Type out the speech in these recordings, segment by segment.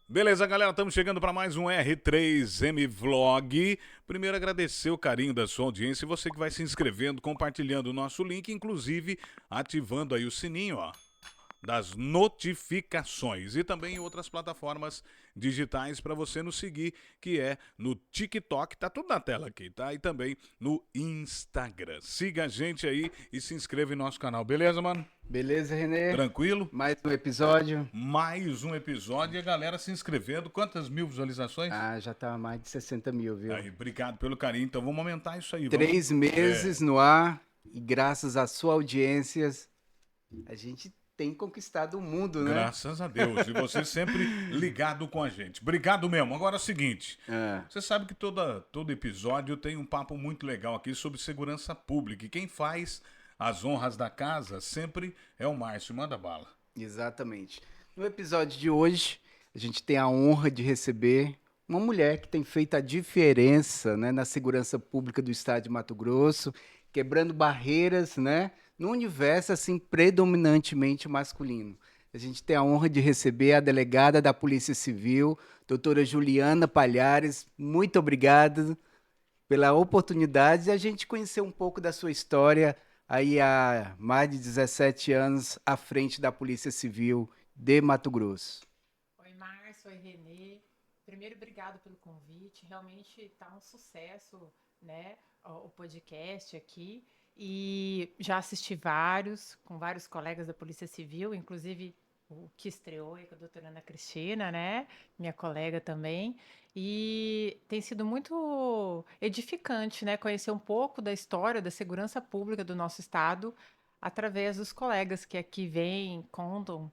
Beleza, galera, estamos chegando para mais um R3M Vlog. Primeiro, agradecer o carinho da sua audiência e você que vai se inscrevendo, compartilhando o nosso link, inclusive ativando aí o sininho, ó, das notificações e também em outras plataformas digitais para você nos seguir, que é no TikTok, tá tudo na tela aqui, tá? E também no Instagram. Siga a gente aí e se inscreva em nosso canal, beleza, mano? Beleza, Renê? Tranquilo? Mais um episódio. Mais um episódio e a galera se inscrevendo. Quantas mil visualizações? Já tá mais de 60 mil, viu? Aí, obrigado pelo carinho. Então vamos aumentar isso aí. Vamos... 3 meses no ar e graças à sua audiência, a gente tem conquistado o mundo, né? Graças a Deus. E você sempre ligado com a gente. Obrigado mesmo. Agora é o seguinte. Você sabe que todo episódio tem um papo muito legal aqui sobre segurança pública. E quem faz as honras da casa sempre é o Márcio. Manda bala. Exatamente. No episódio de hoje, a gente tem a honra de receber uma mulher que tem feito a diferença, né, na segurança pública do estado de Mato Grosso, quebrando barreiras, né, no universo assim predominantemente masculino. A gente tem a honra de receber a delegada da Polícia Civil, doutora Juliana Palhares. Muito obrigado pela oportunidade de a gente conhecer um pouco da sua história aí há mais de 17 anos à frente da Polícia Civil de Mato Grosso. Oi, Márcio, oi, Renê. Primeiro, obrigado pelo convite. Realmente está um sucesso, né, o podcast aqui. E já assisti vários, com vários colegas da Polícia Civil, inclusive o que estreou aí com a doutora Ana Cristina, né, minha colega também. E tem sido muito edificante, né, conhecer um pouco da história da segurança pública do nosso estado através dos colegas que aqui vêm, contam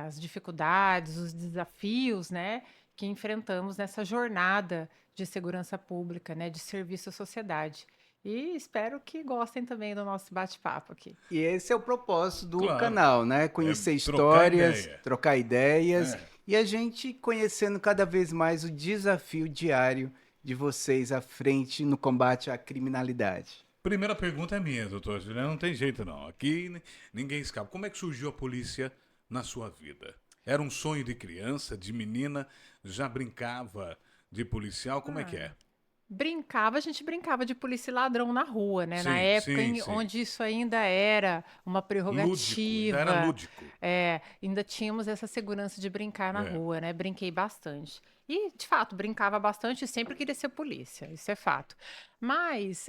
as dificuldades, os desafios, né, que enfrentamos nessa jornada de segurança pública, né, de serviço à sociedade. E espero que gostem também do nosso bate-papo aqui. E esse é o propósito do Claro. canal, né? Conhecer trocar histórias, ideia. trocar ideias É. e a gente conhecendo cada vez mais o desafio diário de vocês à frente no combate à criminalidade. Primeira pergunta é minha, doutor Juliano. Não tem jeito, não. Aqui ninguém escapa. Como é que surgiu a polícia na sua vida? Era um sonho de criança, de menina? Já brincava de policial? Como é que é? A gente brincava de polícia e ladrão na rua, né? Na Sim, época sim, sim. onde isso ainda era uma prerrogativa. Lúdico, era lúdico. Ainda tínhamos essa segurança de brincar na É. rua, né? Brinquei bastante. E, de fato, brincava bastante e sempre queria ser polícia, isso é fato. Mas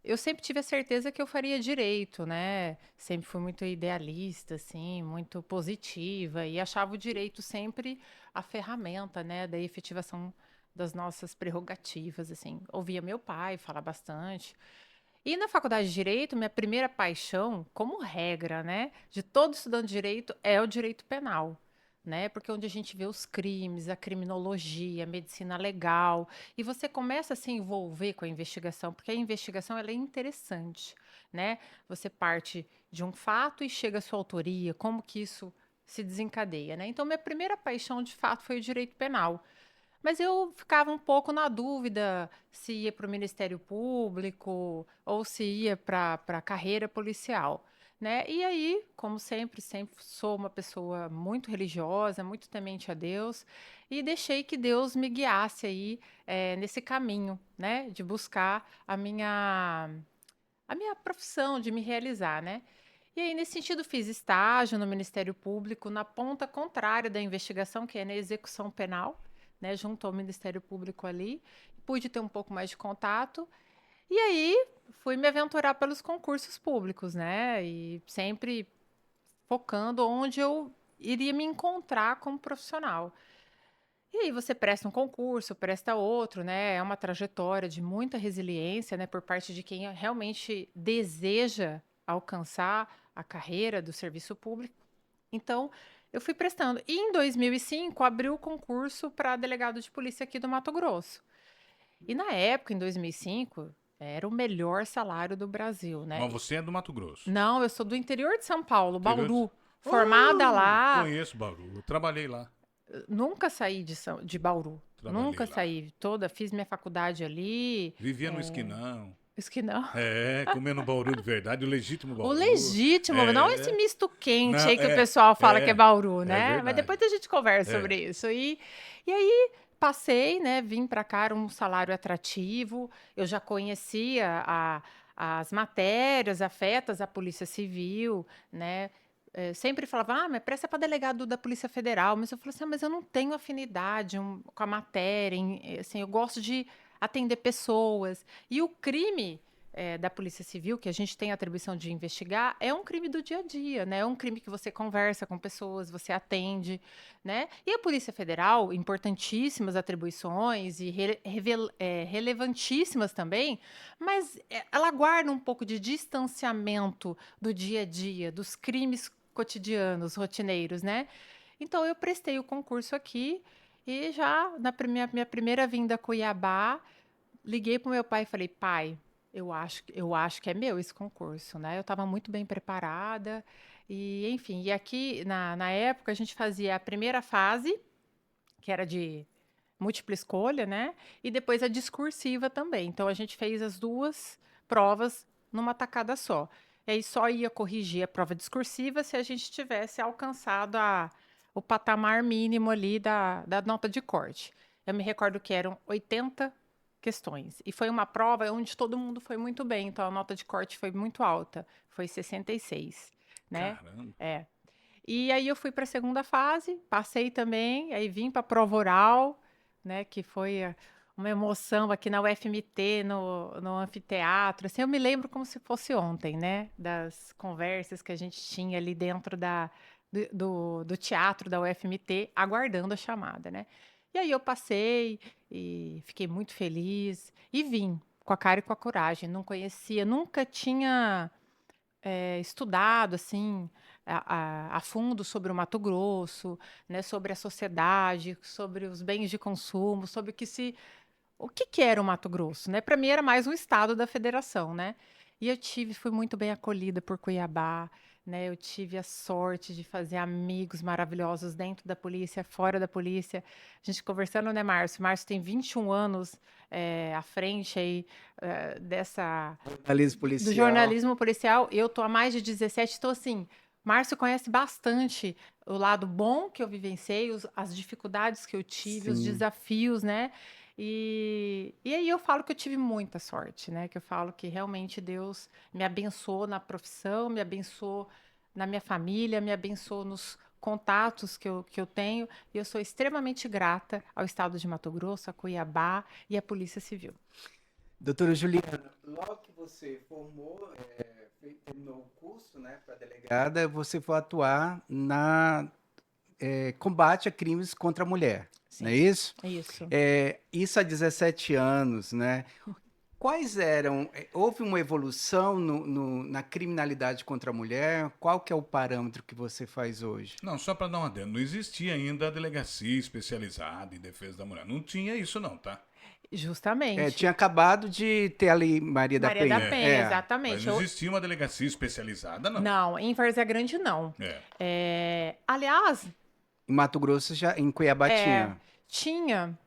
eu sempre tive a certeza que eu faria direito, né? Sempre fui muito idealista, assim, muito positiva e achava o direito sempre a ferramenta, né, da efetivação das nossas prerrogativas, assim. Ouvia meu pai falar bastante. E na faculdade de Direito, minha primeira paixão, como regra, né, de todo estudante de Direito, é o direito penal, né? Porque é onde a gente vê os crimes, a criminologia, a medicina legal, e você começa a se envolver com a investigação, porque a investigação ela é interessante, né? Você parte de um fato e chega à sua autoria, como que isso se desencadeia, né? Então, minha primeira paixão, de fato, foi o direito penal. Mas eu ficava um pouco na dúvida se ia para o Ministério Público ou se ia para a carreira policial, né? E aí, como sempre, sempre sou uma pessoa muito religiosa, muito temente a Deus, e deixei que Deus me guiasse aí nesse caminho, né? De buscar a minha profissão, de me realizar, né? E aí, nesse sentido, fiz estágio no Ministério Público, na ponta contrária da investigação, que é na execução penal, né, junto ao Ministério Público ali. Pude ter um pouco mais de contato. E aí, fui me aventurar pelos concursos públicos, né? E sempre focando onde eu iria me encontrar como profissional. E aí você presta um concurso, presta outro, né? É uma trajetória de muita resiliência, né, por parte de quem realmente deseja alcançar a carreira do serviço público. Então, eu fui prestando. E em 2005, abriu o concurso para delegado de polícia aqui do Mato Grosso. E na época, em 2005, era o melhor salário do Brasil, né? Mas você é do Mato Grosso. Não, eu sou do interior de São Paulo, Interior de- Bauru. Formada lá. Conheço Bauru. Eu trabalhei lá. Nunca saí de Bauru. Trabalhei Nunca lá. saí. Fiz minha faculdade ali. Vivia no Esquinão. Isso que não. Comendo Bauru de verdade, o legítimo O Bauru. legítimo, não esse misto quente Não, aí que o pessoal fala que é Bauru, é né? Mas verdade. depois a gente conversa sobre isso. E aí passei, né? Vim para cá, era um salário atrativo. Eu já conhecia as matérias afetas à Polícia Civil, né? Sempre falava, mas presta para delegado da Polícia Federal. Mas eu falei assim, mas eu não tenho afinidade com a matéria. Assim, eu gosto de atender pessoas. E o crime da Polícia Civil, que a gente tem a atribuição de investigar, é um crime do dia a dia, né? É um crime que você conversa com pessoas, você atende, né? E a Polícia Federal, importantíssimas atribuições e relevantíssimas também, mas ela guarda um pouco de distanciamento do dia a dia, dos crimes cotidianos, rotineiros, né? Então, eu prestei o concurso aqui e já na minha primeira vinda a Cuiabá, liguei para o meu pai e falei, pai, eu acho que é meu esse concurso, né? Eu estava muito bem preparada e, enfim, e aqui na época a gente fazia a primeira fase, que era de múltipla escolha, né? E depois a discursiva também. Então a gente fez as duas provas numa tacada só. E aí só ia corrigir a prova discursiva se a gente tivesse alcançado o patamar mínimo ali da nota de corte. Eu me recordo que eram 80 questões. E foi uma prova onde todo mundo foi muito bem. Então a nota de corte foi muito alta. Foi 66, né? Caramba. E aí eu fui para a segunda fase, passei também, aí vim para a prova oral, né, que foi uma emoção aqui na UFMT, no anfiteatro. Assim, eu me lembro como se fosse ontem, né, das conversas que a gente tinha ali dentro do teatro da UFMT, aguardando a chamada, né. E aí eu passei e fiquei muito feliz e vim com a cara e com a coragem. Não conhecia, nunca tinha estudado assim a fundo sobre o Mato Grosso, né, sobre a sociedade, sobre os bens de consumo, sobre o que que era o Mato Grosso, né? Para mim era mais um estado da federação, né? E fui muito bem acolhida por Cuiabá, né? Eu tive a sorte de fazer amigos maravilhosos dentro da polícia, fora da polícia. A gente conversando, né, Márcio? Márcio tem 21 anos à frente aí dessa Jornalismo do policial. jornalismo policial. Eu tô há mais de 17, então assim, Márcio conhece bastante o lado bom que eu vivenciei, as dificuldades que eu tive, os Sim. desafios, né? E aí eu falo que eu tive muita sorte, né? Que eu falo que realmente Deus me abençoou na profissão, me abençoou na minha família, me abençoou nos contatos que eu tenho. E eu sou extremamente grata ao Estado de Mato Grosso, a Cuiabá e à Polícia Civil. Doutora Juliana, logo que você formou, terminou o curso, né, para delegada, você foi atuar na combate a crimes contra a mulher, não é Sim, isso? é isso. Isso há 17 anos, né? Quais eram? Houve uma evolução na criminalidade contra a mulher? Qual que é o parâmetro que você faz hoje? Não, só para dar uma adendo, não existia ainda a delegacia especializada em defesa da mulher. Não tinha isso não, tá? Justamente. Tinha acabado de ter ali Maria da Maria da Penha. Penha, Mas exatamente. não existia uma delegacia especializada, não. Não, em Várzea Grande não. É. Aliás, Em Mato Grosso, em Cuiabá é, tinha. tinha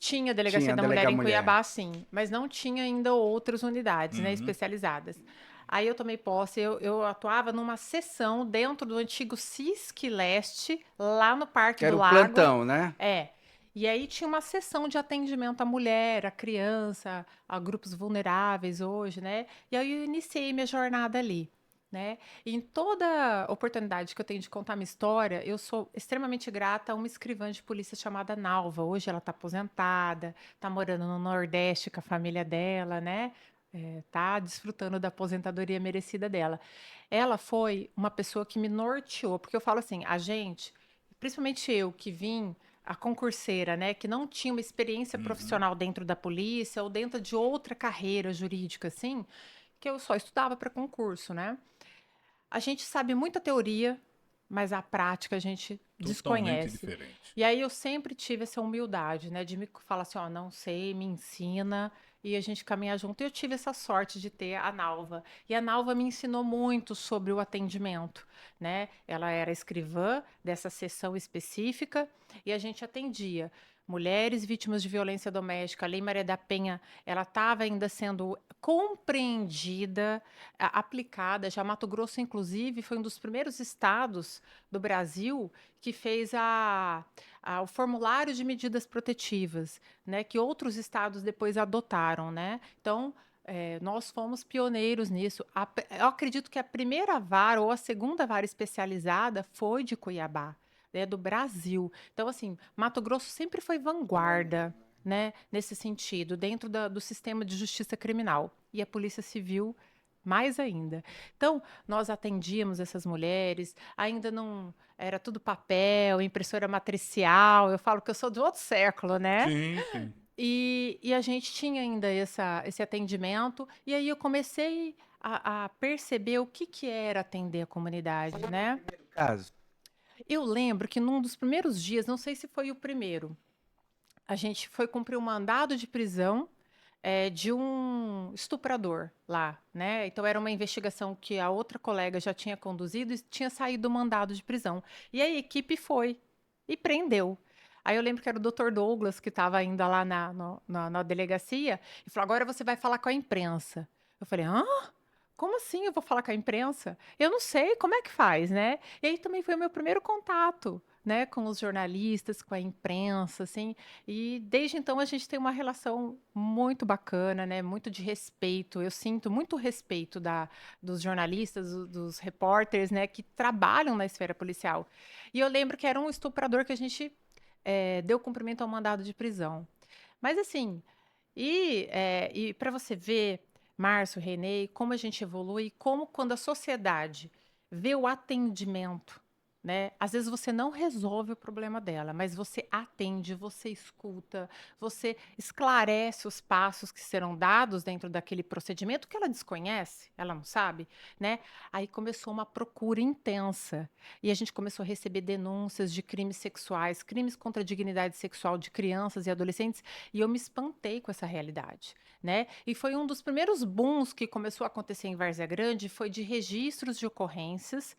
tinha Delegacia Tinha da Mulher delegada em mulher. Cuiabá, sim, mas não tinha ainda outras unidades, né, Uhum. especializadas. Aí eu tomei posse, eu atuava numa seção dentro do antigo CISC Leste, lá no Parque Que era do o Lago. plantão, né? E aí tinha uma seção de atendimento à mulher, à criança, a grupos vulneráveis hoje, né? E aí eu iniciei minha jornada ali, né? E em toda oportunidade que eu tenho de contar minha história, eu sou extremamente grata a uma escrivã de polícia chamada Nalva. Hoje ela está aposentada, está morando no Nordeste com a família dela, né? Tá desfrutando da aposentadoria merecida dela. Ela foi uma pessoa que me norteou, porque eu falo assim, a gente, principalmente eu que vim a concurseira, né, que não tinha uma experiência profissional dentro da polícia ou dentro de outra carreira jurídica, assim, que eu só estudava para concurso, né? A gente sabe muita teoria, mas a prática a gente Totalmente desconhece. diferente. E aí eu sempre tive essa humildade, né, de me falar assim, ó, não sei, me ensina. e a gente caminhar junto. E eu tive essa sorte de ter a Nalva. E a Nalva me ensinou muito sobre o atendimento, né? Ela era escrivã dessa sessão específica e a gente atendia mulheres vítimas de violência doméstica. A Lei Maria da Penha, ela estava ainda sendo compreendida, aplicada. Já Mato Grosso, inclusive, foi um dos primeiros estados do Brasil que fez o formulário de medidas protetivas, né, que outros estados depois adotaram, né? Então, nós fomos pioneiros nisso. Eu acredito que a primeira vara ou a segunda vara especializada foi de Cuiabá, né, do Brasil. Então, assim, Mato Grosso sempre foi vanguarda, né, nesse sentido, dentro do sistema de justiça criminal. E a Polícia Civil mais ainda. Então, nós atendíamos essas mulheres, ainda não era tudo papel, impressora matricial. Eu falo que eu sou de outro século, né? Sim, sim. E a gente tinha ainda esse atendimento, e aí eu comecei a perceber o que era atender a comunidade, né? Caso. Eu lembro que num dos primeiros dias, não sei se foi o primeiro, a gente foi cumprir um mandado de prisão de um estuprador lá, né? Então era uma investigação que a outra colega já tinha conduzido e tinha saído o mandado de prisão. E a equipe foi e prendeu. Aí eu lembro que era o Dr. Douglas que estava ainda lá na delegacia e falou: agora você vai falar com a imprensa. Eu falei: hã? Como assim eu vou falar com a imprensa? Eu não sei como é que faz, né? E aí também foi o meu primeiro contato, né, com os jornalistas, com a imprensa, assim. E desde então a gente tem uma relação muito bacana, né, muito de respeito. Eu sinto muito respeito dos jornalistas, dos repórteres, né, que trabalham na esfera policial. E eu lembro que era um estuprador que a gente deu cumprimento ao mandado de prisão. Mas assim, e para você ver, Márcio, Renê, como a gente evolui, como quando a sociedade vê o atendimento, né? Às vezes você não resolve o problema dela, mas você atende, você escuta, você esclarece os passos que serão dados dentro daquele procedimento que ela desconhece, ela não sabe, né? Aí começou uma procura intensa e a gente começou a receber denúncias de crimes sexuais, crimes contra a dignidade sexual de crianças e adolescentes, e eu me espantei com essa realidade, né? E foi um dos primeiros booms que começou a acontecer em Várzea Grande, foi de registros de ocorrências,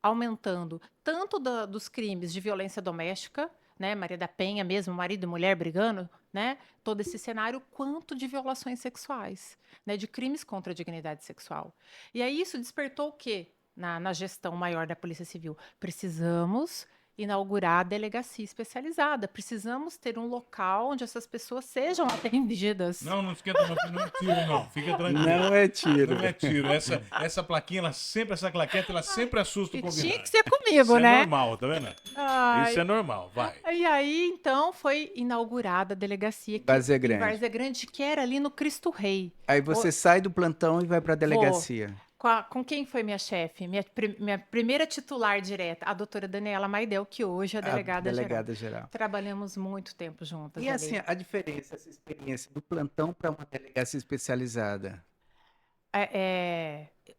aumentando tanto dos crimes de violência doméstica, né, Maria da Penha mesmo, marido e mulher brigando, né, todo esse cenário, quanto de violações sexuais, né, de crimes contra a dignidade sexual. E aí isso despertou o quê? Na gestão maior da Polícia Civil. Precisamos inaugurar a delegacia especializada. Precisamos ter um local onde essas pessoas sejam atendidas. Não, não esquenta, não é tiro, não. Fica tranquilo. Não é tiro. Não é tiro. Essa plaquinha, essa claquete, ela sempre assusta o E convidado. tinha que ser comigo, Isso né? é normal, tá vendo? Ai. Isso é normal, vai. E aí, então, foi inaugurada a delegacia Várzea em Grande. Várzea Grande, que era ali no Cristo Rei. Aí você sai do plantão e vai para a delegacia. Com quem foi minha chefe? Minha primeira titular direta, a doutora Daniela Maidel, que hoje é a delegada, geral. Trabalhamos muito tempo juntas E ali. assim, a diferença, essa experiência do plantão para uma delegacia especializada?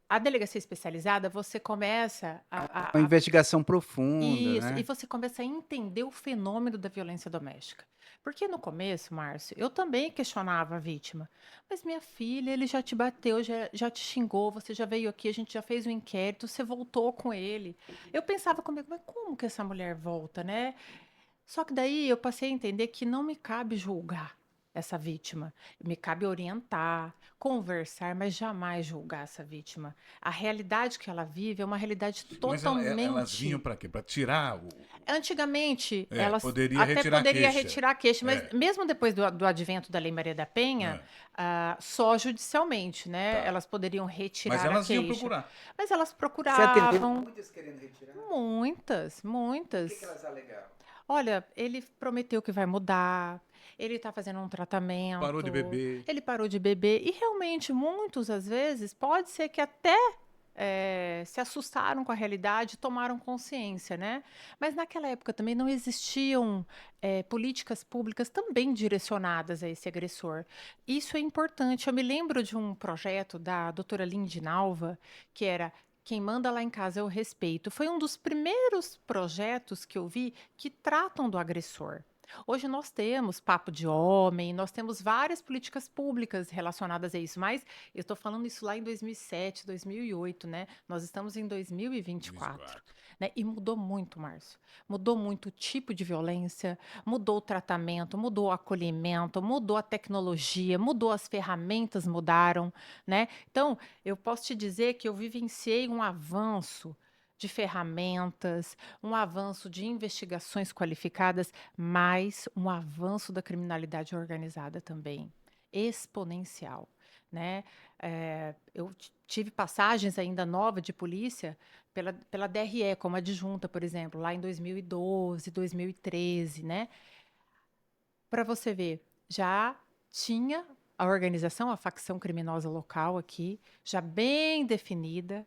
A delegacia especializada, você começa Uma investigação profunda, Isso, né? e você começa a entender o fenômeno da violência doméstica. Porque no começo, Márcio, eu também questionava a vítima. Mas minha filha, ele já te bateu, já te xingou, você já veio aqui, a gente já fez um inquérito, você voltou com ele. Eu pensava comigo, mas como que essa mulher volta, né? Só que daí eu passei a entender que não me cabe julgar essa vítima. Me cabe orientar, conversar, mas jamais julgar essa vítima. A realidade que ela vive é uma realidade Mas totalmente. elas vinham para quê? Para tirar o. Antigamente, elas poderia até retirar a poderia queixa. retirar a queixa, mas mesmo depois do advento da Lei Maria da Penha, só judicialmente, né? Tá. Elas poderiam retirar Mas a elas queixa. iam procurar. Mas elas Você atendeu procuravam. muitas querendo retirar? Muitas, O muitas. que elas alegavam? Olha, ele prometeu que vai mudar, ele está fazendo um tratamento. Parou de beber. Ele parou de beber. E realmente, muitos, às vezes, pode ser que até se assustaram com a realidade, tomaram consciência, né? Mas naquela época também não existiam políticas públicas também direcionadas a esse agressor. Isso é importante. Eu me lembro de um projeto da doutora Lindinalva, que era Quem Manda Lá em Casa é o Respeito. Foi um dos primeiros projetos que eu vi que tratam do agressor. Hoje nós temos papo de homem, nós temos várias políticas públicas relacionadas a isso, mas eu estou falando isso lá em 2007, 2008, né? Nós estamos em 2024, 24. né? E mudou muito, Márcio. Mudou muito o tipo de violência, mudou o tratamento, mudou o acolhimento, mudou a tecnologia, mudou as ferramentas, mudaram, né? Então, eu posso te dizer que eu vivenciei um avanço de ferramentas, um avanço de investigações qualificadas, mas um avanço da criminalidade organizada também, exponencial, né? Eu tive passagens ainda nova de polícia pela DRE, como adjunta, por exemplo, lá em 2012, 2013, né? Para você ver, já tinha a organização, a facção criminosa local aqui, já bem definida,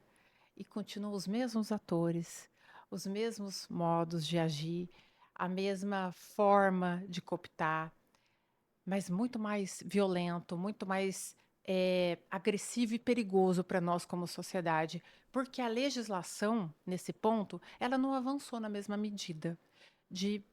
e continuam os mesmos atores, os mesmos modos de agir, a mesma forma de cooptar, mas muito mais violento, muito mais agressivo e perigoso para nós como sociedade, porque a legislação, nesse ponto, ela não avançou na mesma medida de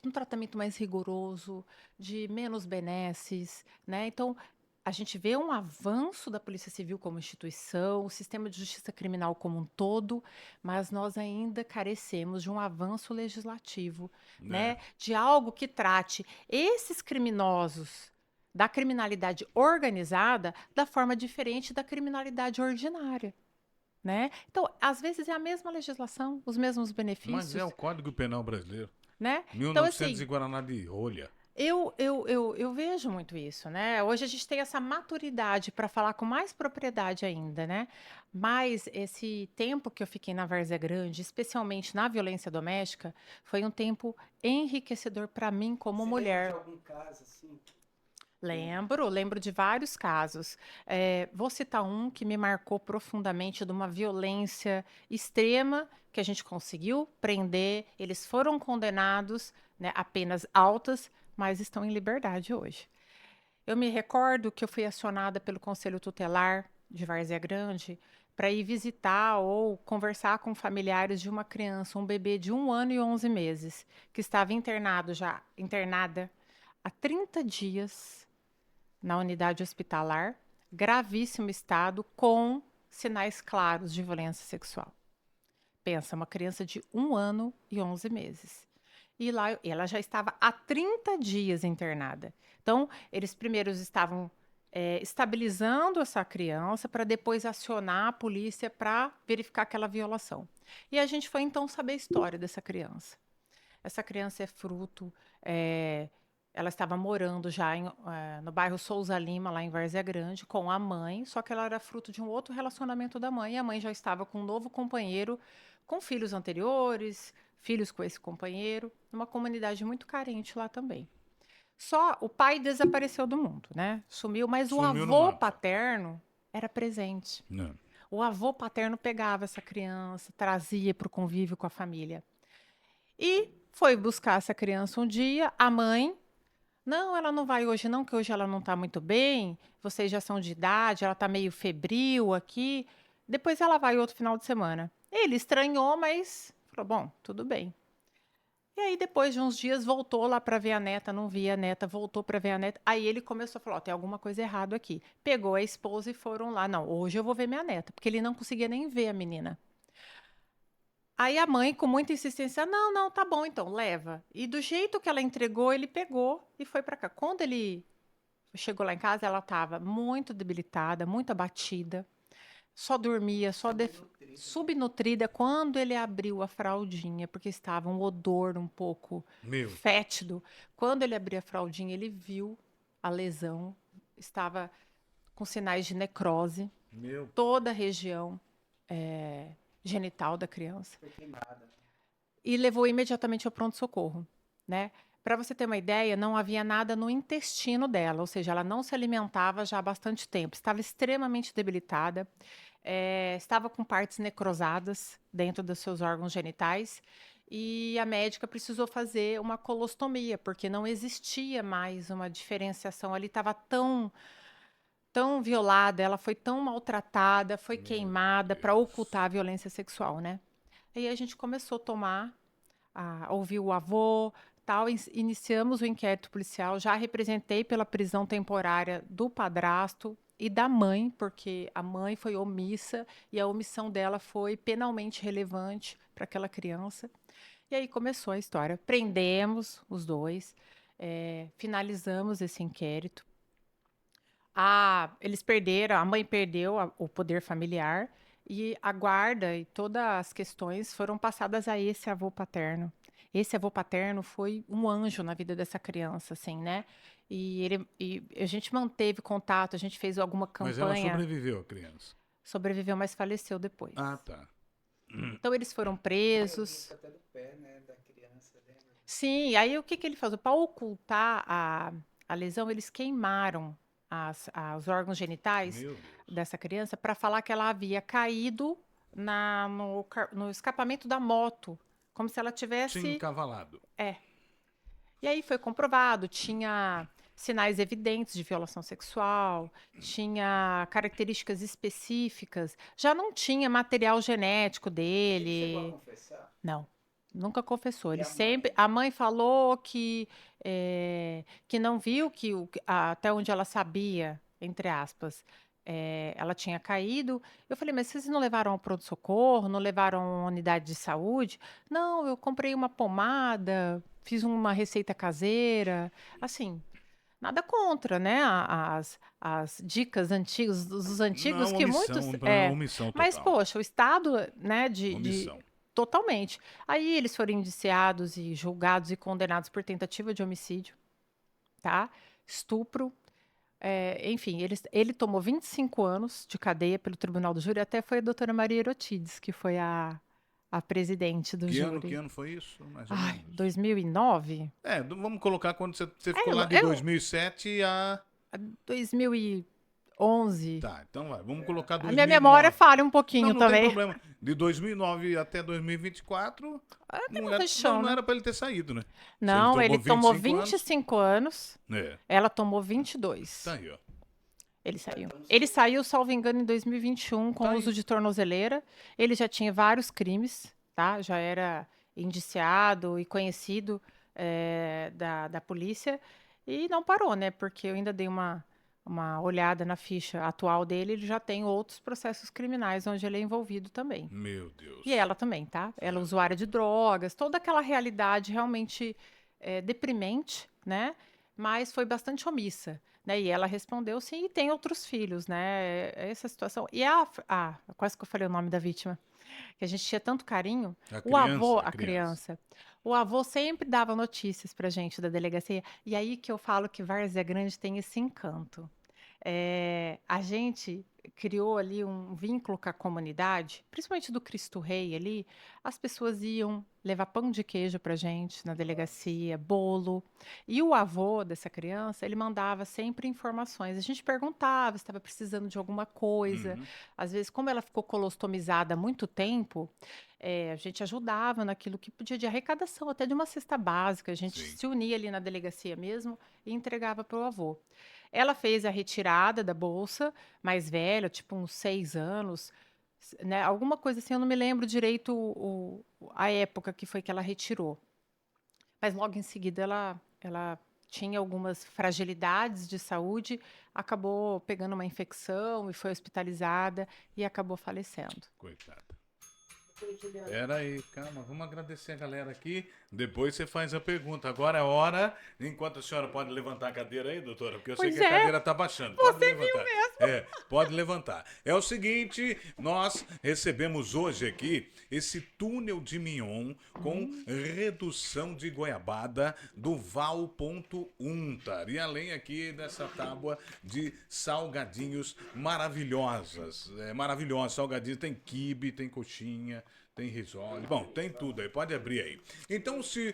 um tratamento mais rigoroso, de menos benesses, né? Então, a gente vê um avanço da Polícia Civil como instituição, o sistema de justiça criminal como um todo, mas nós ainda carecemos de um avanço legislativo, Né? né? De algo que trate esses criminosos da criminalidade organizada da forma diferente da criminalidade ordinária, né? Então, às vezes é a mesma legislação, os mesmos Mas é benefícios, o Código Penal brasileiro. né? Então, 1900 assim, e Guaraná de rolha. eu vejo muito isso, né? Hoje a gente tem essa maturidade para falar com mais propriedade ainda, né? Mas esse tempo que eu fiquei na Várzea Grande, especialmente na violência doméstica, foi um tempo enriquecedor para mim como Você lembra de mulher. algum caso assim? Lembro de vários casos. Vou citar um que me marcou profundamente de uma violência extrema que a gente conseguiu prender. Eles foram condenados, né, a penas altas, mas estão em liberdade hoje. Eu me recordo que eu fui acionada pelo Conselho Tutelar de Várzea Grande para ir visitar ou conversar com familiares de uma criança, um bebê de 1 ano e 11 meses, que estava internada há 30 dias na unidade hospitalar, gravíssimo estado, com sinais claros de violência sexual. Pensa, uma criança de 1 ano e 11 meses. E lá ela já estava há 30 dias internada. Então, eles primeiro estavam estabilizando essa criança para depois acionar a polícia para verificar aquela violação. E a gente foi então saber a história dessa criança. Essa criança é fruto. Ela estava morando já no bairro Souza Lima, lá em Várzea Grande, com a mãe, só que ela era fruto de um outro relacionamento da mãe. E a mãe já estava com um novo companheiro, com filhos anteriores, filhos com esse companheiro, numa comunidade muito carente lá também. Só o pai desapareceu do mundo, né? Sumiu, mas o Sumiu no avô mapa. paterno era presente. Não. O avô paterno pegava essa criança, trazia para o convívio com a família. E foi buscar essa criança um dia, a mãe. Não, ela não vai hoje não, que hoje ela não está muito bem. Vocês já são de idade, ela está meio febril aqui. Depois ela vai outro final de semana. Ele estranhou, mas falou: bom, tudo bem. E aí, depois de uns dias, voltou lá para ver a neta, não via a neta, voltou para ver a neta. Aí ele começou a falar: ó, tem alguma coisa errada aqui. Pegou a esposa e foram lá. Não, hoje eu vou ver minha neta, porque ele não conseguia nem ver a menina. Aí a mãe, com muita insistência: não, não, tá bom, então, leva. E do jeito que ela entregou, ele pegou e foi para cá. Quando ele chegou lá em casa, ela estava muito debilitada, muito abatida, só dormia, subnutrida. Quando ele abriu a fraldinha, porque estava um odor um pouco Meu. fétido, quando ele abriu a fraldinha, ele viu a lesão, estava com sinais de necrose, Meu. toda a região genital da criança. Foi queimada. E levou imediatamente ao pronto-socorro, né? Para você ter uma ideia, não havia nada no intestino dela, ou seja, ela não se alimentava já há bastante tempo, estava extremamente debilitada, estava com partes necrosadas dentro dos seus órgãos genitais, e a médica precisou fazer uma colostomia, porque não existia mais uma diferenciação ali, estava tão violada, ela foi tão maltratada, foi queimada para ocultar a violência sexual, né? Aí a gente começou a ouvir o avô, hospital, iniciamos o inquérito policial, já representei pela prisão temporária do padrasto e da mãe, porque a mãe foi omissa e a omissão dela foi penalmente relevante para aquela criança. E aí começou a história. Prendemos os dois, finalizamos esse inquérito. Eles perderam, a mãe perdeu o poder familiar e a guarda e todas as questões foram passadas a esse avô paterno. Esse avô paterno foi um anjo na vida dessa criança, assim, né? E a gente manteve contato, a gente fez alguma Mas ela campanha. sobreviveu, a criança. Sobreviveu, mas faleceu depois. Ah, tá. Então eles foram presos. Até do pé, né, da criança, lembra? Sim, aí o que ele faz? Para ocultar a lesão, eles queimaram os órgãos genitais Meu Deus. dessa criança para falar que ela havia caído no escapamento da moto, como se ela Tinha tivesse. encavalado. E aí foi comprovado, tinha sinais evidentes de violação sexual, tinha características específicas, já não tinha material genético Ele chegou a dele. confessar? Não, nunca confessou. E Ele a mãe? sempre, a mãe falou que não viu até onde ela sabia, entre aspas, ela tinha caído. Eu falei, mas vocês não levaram ao pronto-socorro, não levaram a unidade de saúde? Não, eu comprei uma pomada, fiz uma receita caseira, assim. Nada contra, né? As dicas antigas, dos antigos, Não, que omissão, muitos. omissão Mas, total. poxa, o Estado, né, Omissão. totalmente. Aí eles foram indiciados e julgados e condenados por tentativa de homicídio, tá? Estupro. Enfim, ele tomou 25 anos de cadeia pelo Tribunal do Júri, até foi a doutora Maria Erotides, que foi a presidente do Que júri. ano foi isso? Mais ou Ai, menos. 2009? Vamos colocar quando você ficou lá de 2007 a... 2011. Tá, então vai. Vamos colocar A 2009. minha memória falha um pouquinho não também. tem problema. De 2009 até 2024, não era pra ele ter saído, né? Não, ele tomou 25 25 anos, ela tomou 22. Tá aí, ó. Ele saiu. Ele saiu, salvo engano, em 2021, com Tá aí. uso de tornozeleira. Ele já tinha vários crimes, tá? Já era indiciado e conhecido da polícia. E não parou, né? Porque eu ainda dei uma olhada na ficha atual dele. Ele já tem outros processos criminais onde ele é envolvido também. Meu Deus. E ela também, tá? Ela é usuária de drogas, toda aquela realidade realmente deprimente, né? Mas foi bastante omissa, né? E ela respondeu sim, e tem outros filhos, né? Essa situação. E quase que eu falei o nome da vítima, que a gente tinha tanto carinho. A criança. O avô sempre dava notícias pra gente da delegacia. E aí que eu falo que Várzea Grande tem esse encanto. A gente criou ali um vínculo com a comunidade, principalmente do Cristo Rei ali. As pessoas iam levar pão de queijo pra gente na delegacia, bolo. E o avô dessa criança, ele mandava sempre informações. A gente perguntava se estava precisando de alguma coisa. Às vezes, como ela ficou colostomizada há muito tempo, a gente ajudava naquilo que podia de arrecadação, até de uma cesta básica. A gente se unia ali na delegacia mesmo e entregava para o avô. Ela fez a retirada da bolsa, mais velha, tipo uns 6 anos, né? Alguma coisa assim, eu não me lembro direito a época que foi que ela retirou. Mas logo em seguida ela tinha algumas fragilidades de saúde, acabou pegando uma infecção e foi hospitalizada e acabou falecendo. Coitada. Pera aí, calma, vamos agradecer a galera aqui. Depois você faz a pergunta. Agora é hora, enquanto a senhora pode levantar a cadeira aí, doutora, porque eu sei que a cadeira está baixando. Pode levantar. Pode levantar. É o seguinte, nós recebemos hoje aqui esse túnel de mignon com redução de goiabada do Val.untar. E além aqui dessa tábua de salgadinhos maravilhosos, salgadinhos, tem quibe, tem coxinha, tem risole, bom, tem tudo aí, pode abrir aí. Então, se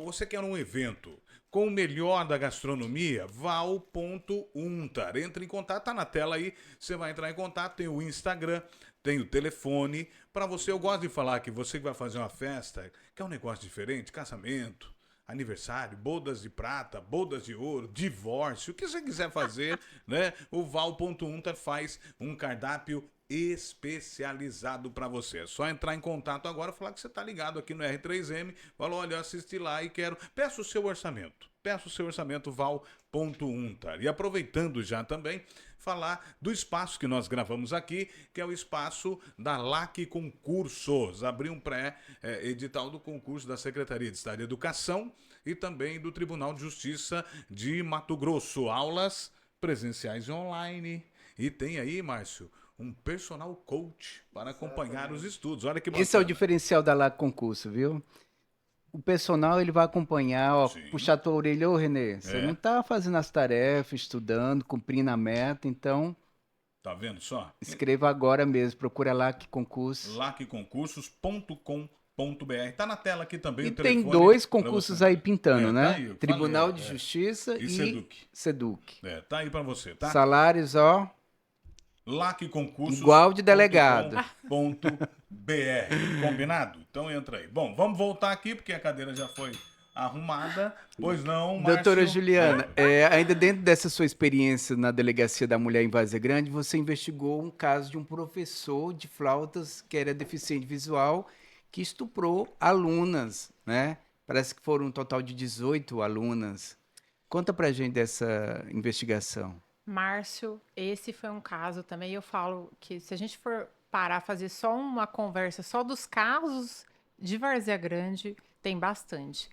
você quer um evento com o melhor da gastronomia, Val.untar. Entre em contato, tá na tela aí, você vai entrar em contato, tem o Instagram, tem o telefone. Para você, eu gosto de falar que você que vai fazer uma festa, quer um negócio diferente, casamento, aniversário, bodas de prata, bodas de ouro, divórcio, o que você quiser fazer, né? O Val.untar faz um cardápio especializado para você. É só entrar em contato agora, falar que você está ligado aqui no R3M, falou, olha, eu assisti lá e quero... Peça o seu orçamento. Peça o seu orçamento val.untar. E aproveitando já também, falar do espaço que nós gravamos aqui, que é o espaço da LAC Concursos. Abri um pré-edital do concurso da Secretaria de Estado de Educação e também do Tribunal de Justiça de Mato Grosso. Aulas presenciais e online. E tem aí, Márcio, um personal coach para acompanhar os estudos. Olha que bacana. Esse é o diferencial da LAC Concurso, viu? O personal, ele vai acompanhar, ó, Sim. puxar tua orelha, ô Renê, você não tá fazendo as tarefas, estudando, cumprindo a meta, então Tá vendo só? escreva agora mesmo, procura LAC Concurso. lacconcursos.com.br. Tá na tela aqui também E o tem telefone. 2 pra concursos você. aí pintando, Tá né? aí, eu Tribunal falei, de Justiça E e Seduc. Seduc. Tá aí para você, tá? Salários, ó, lacconcursos.com.br. igual de delegado. Combinado? Então entra aí. Bom, vamos voltar aqui porque a cadeira já foi arrumada. Pois não, Márcio? Doutora Juliana, ainda dentro dessa sua experiência na Delegacia da Mulher em Várzea Grande, você investigou um caso de um professor de flautas que era deficiente visual que estuprou alunas, né? Parece que foram um total de 18 alunas. Conta pra gente dessa investigação. Márcio, esse foi um caso também. Eu falo que se a gente for parar, fazer só uma conversa só dos casos de Várzea Grande, tem bastante.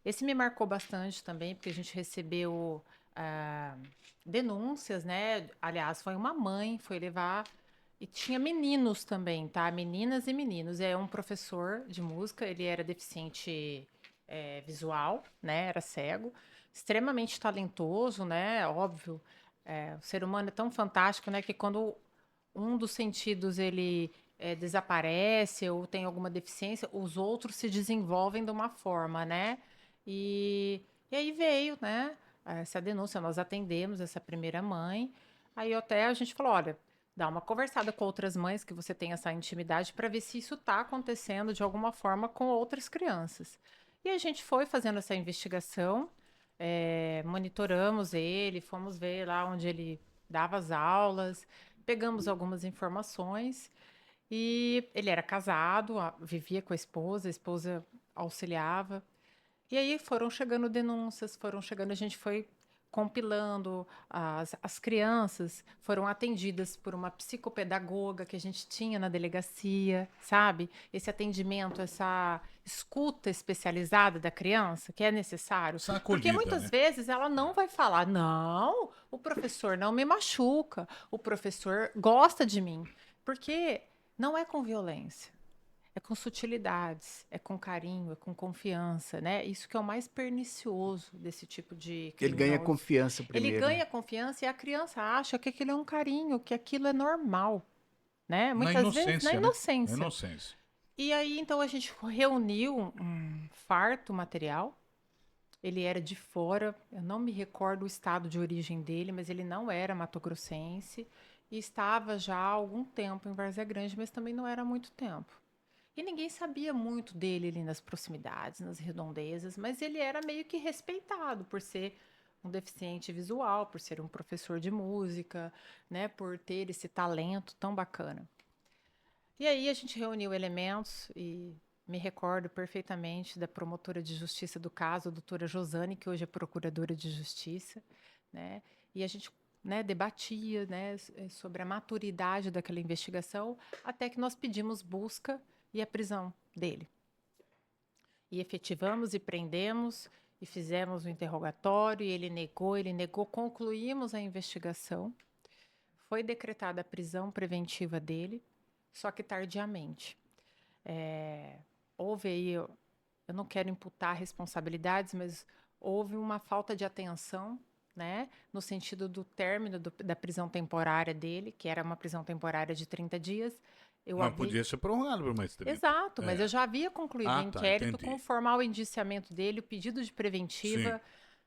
Esse me marcou bastante também, porque a gente recebeu denúncias, né? Aliás, foi uma mãe, foi levar. E tinha meninos também, tá? Meninas e meninos. É um professor de música, ele era deficiente visual, né? Era cego, extremamente talentoso, né? Óbvio. O ser humano é tão fantástico, né? Que quando um dos sentidos ele desaparece ou tem alguma deficiência, os outros se desenvolvem de uma forma, né? E aí veio, né? Essa denúncia, nós atendemos essa primeira mãe. Aí até a gente falou, olha, dá uma conversada com outras mães que você tem essa intimidade para ver se isso está acontecendo de alguma forma com outras crianças. E a gente foi fazendo essa investigação, monitoramos ele, fomos ver lá onde ele dava as aulas, pegamos algumas informações e ele era casado, vivia com a esposa auxiliava. E aí foram chegando denúncias, foram chegando, a gente foi compilando, as crianças foram atendidas por uma psicopedagoga que a gente tinha na delegacia, sabe? Esse atendimento, essa escuta especializada da criança, que é necessário. Essa Porque acolhida, muitas né? vezes ela não vai falar, não, o professor não me machuca, o professor gosta de mim. Porque não é com violência. É com sutilidades, é com carinho, é com confiança, né? Isso que é o mais pernicioso desse tipo de Ele ganha criminoso. confiança Ele primeiro. ganha confiança e a criança acha que aquilo é um carinho, que aquilo é normal, né? Na Muitas vezes inocência, na né? inocência. Na inocência. E aí, então, a gente reuniu um farto material. Ele era de fora, eu não me recordo o estado de origem dele, mas ele não era matogrossense e estava já há algum tempo em Várzea Grande, mas também não era há muito tempo. E ninguém sabia muito dele ali nas proximidades, nas redondezas, mas ele era meio que respeitado por ser um deficiente visual, por ser um professor de música, né, por ter esse talento tão bacana. E aí a gente reuniu elementos e me recordo perfeitamente da promotora de justiça do caso, a doutora Josane, que hoje é procuradora de justiça, né? E a gente, né, debatia, né, sobre a maturidade daquela investigação, até que nós pedimos busca e a prisão dele. E efetivamos e prendemos e fizemos o interrogatório, e ele negou, concluímos a investigação. Foi decretada a prisão preventiva dele, só que tardiamente. Houve aí, eu não quero imputar responsabilidades, mas houve uma falta de atenção, né, no sentido do término da prisão temporária dele, que era uma prisão temporária de 30 dias. Mas podia ser prorrogado por mais 30. Exato, mas eu já havia concluído o inquérito entendi. com o formal indiciamento dele, o pedido de preventiva.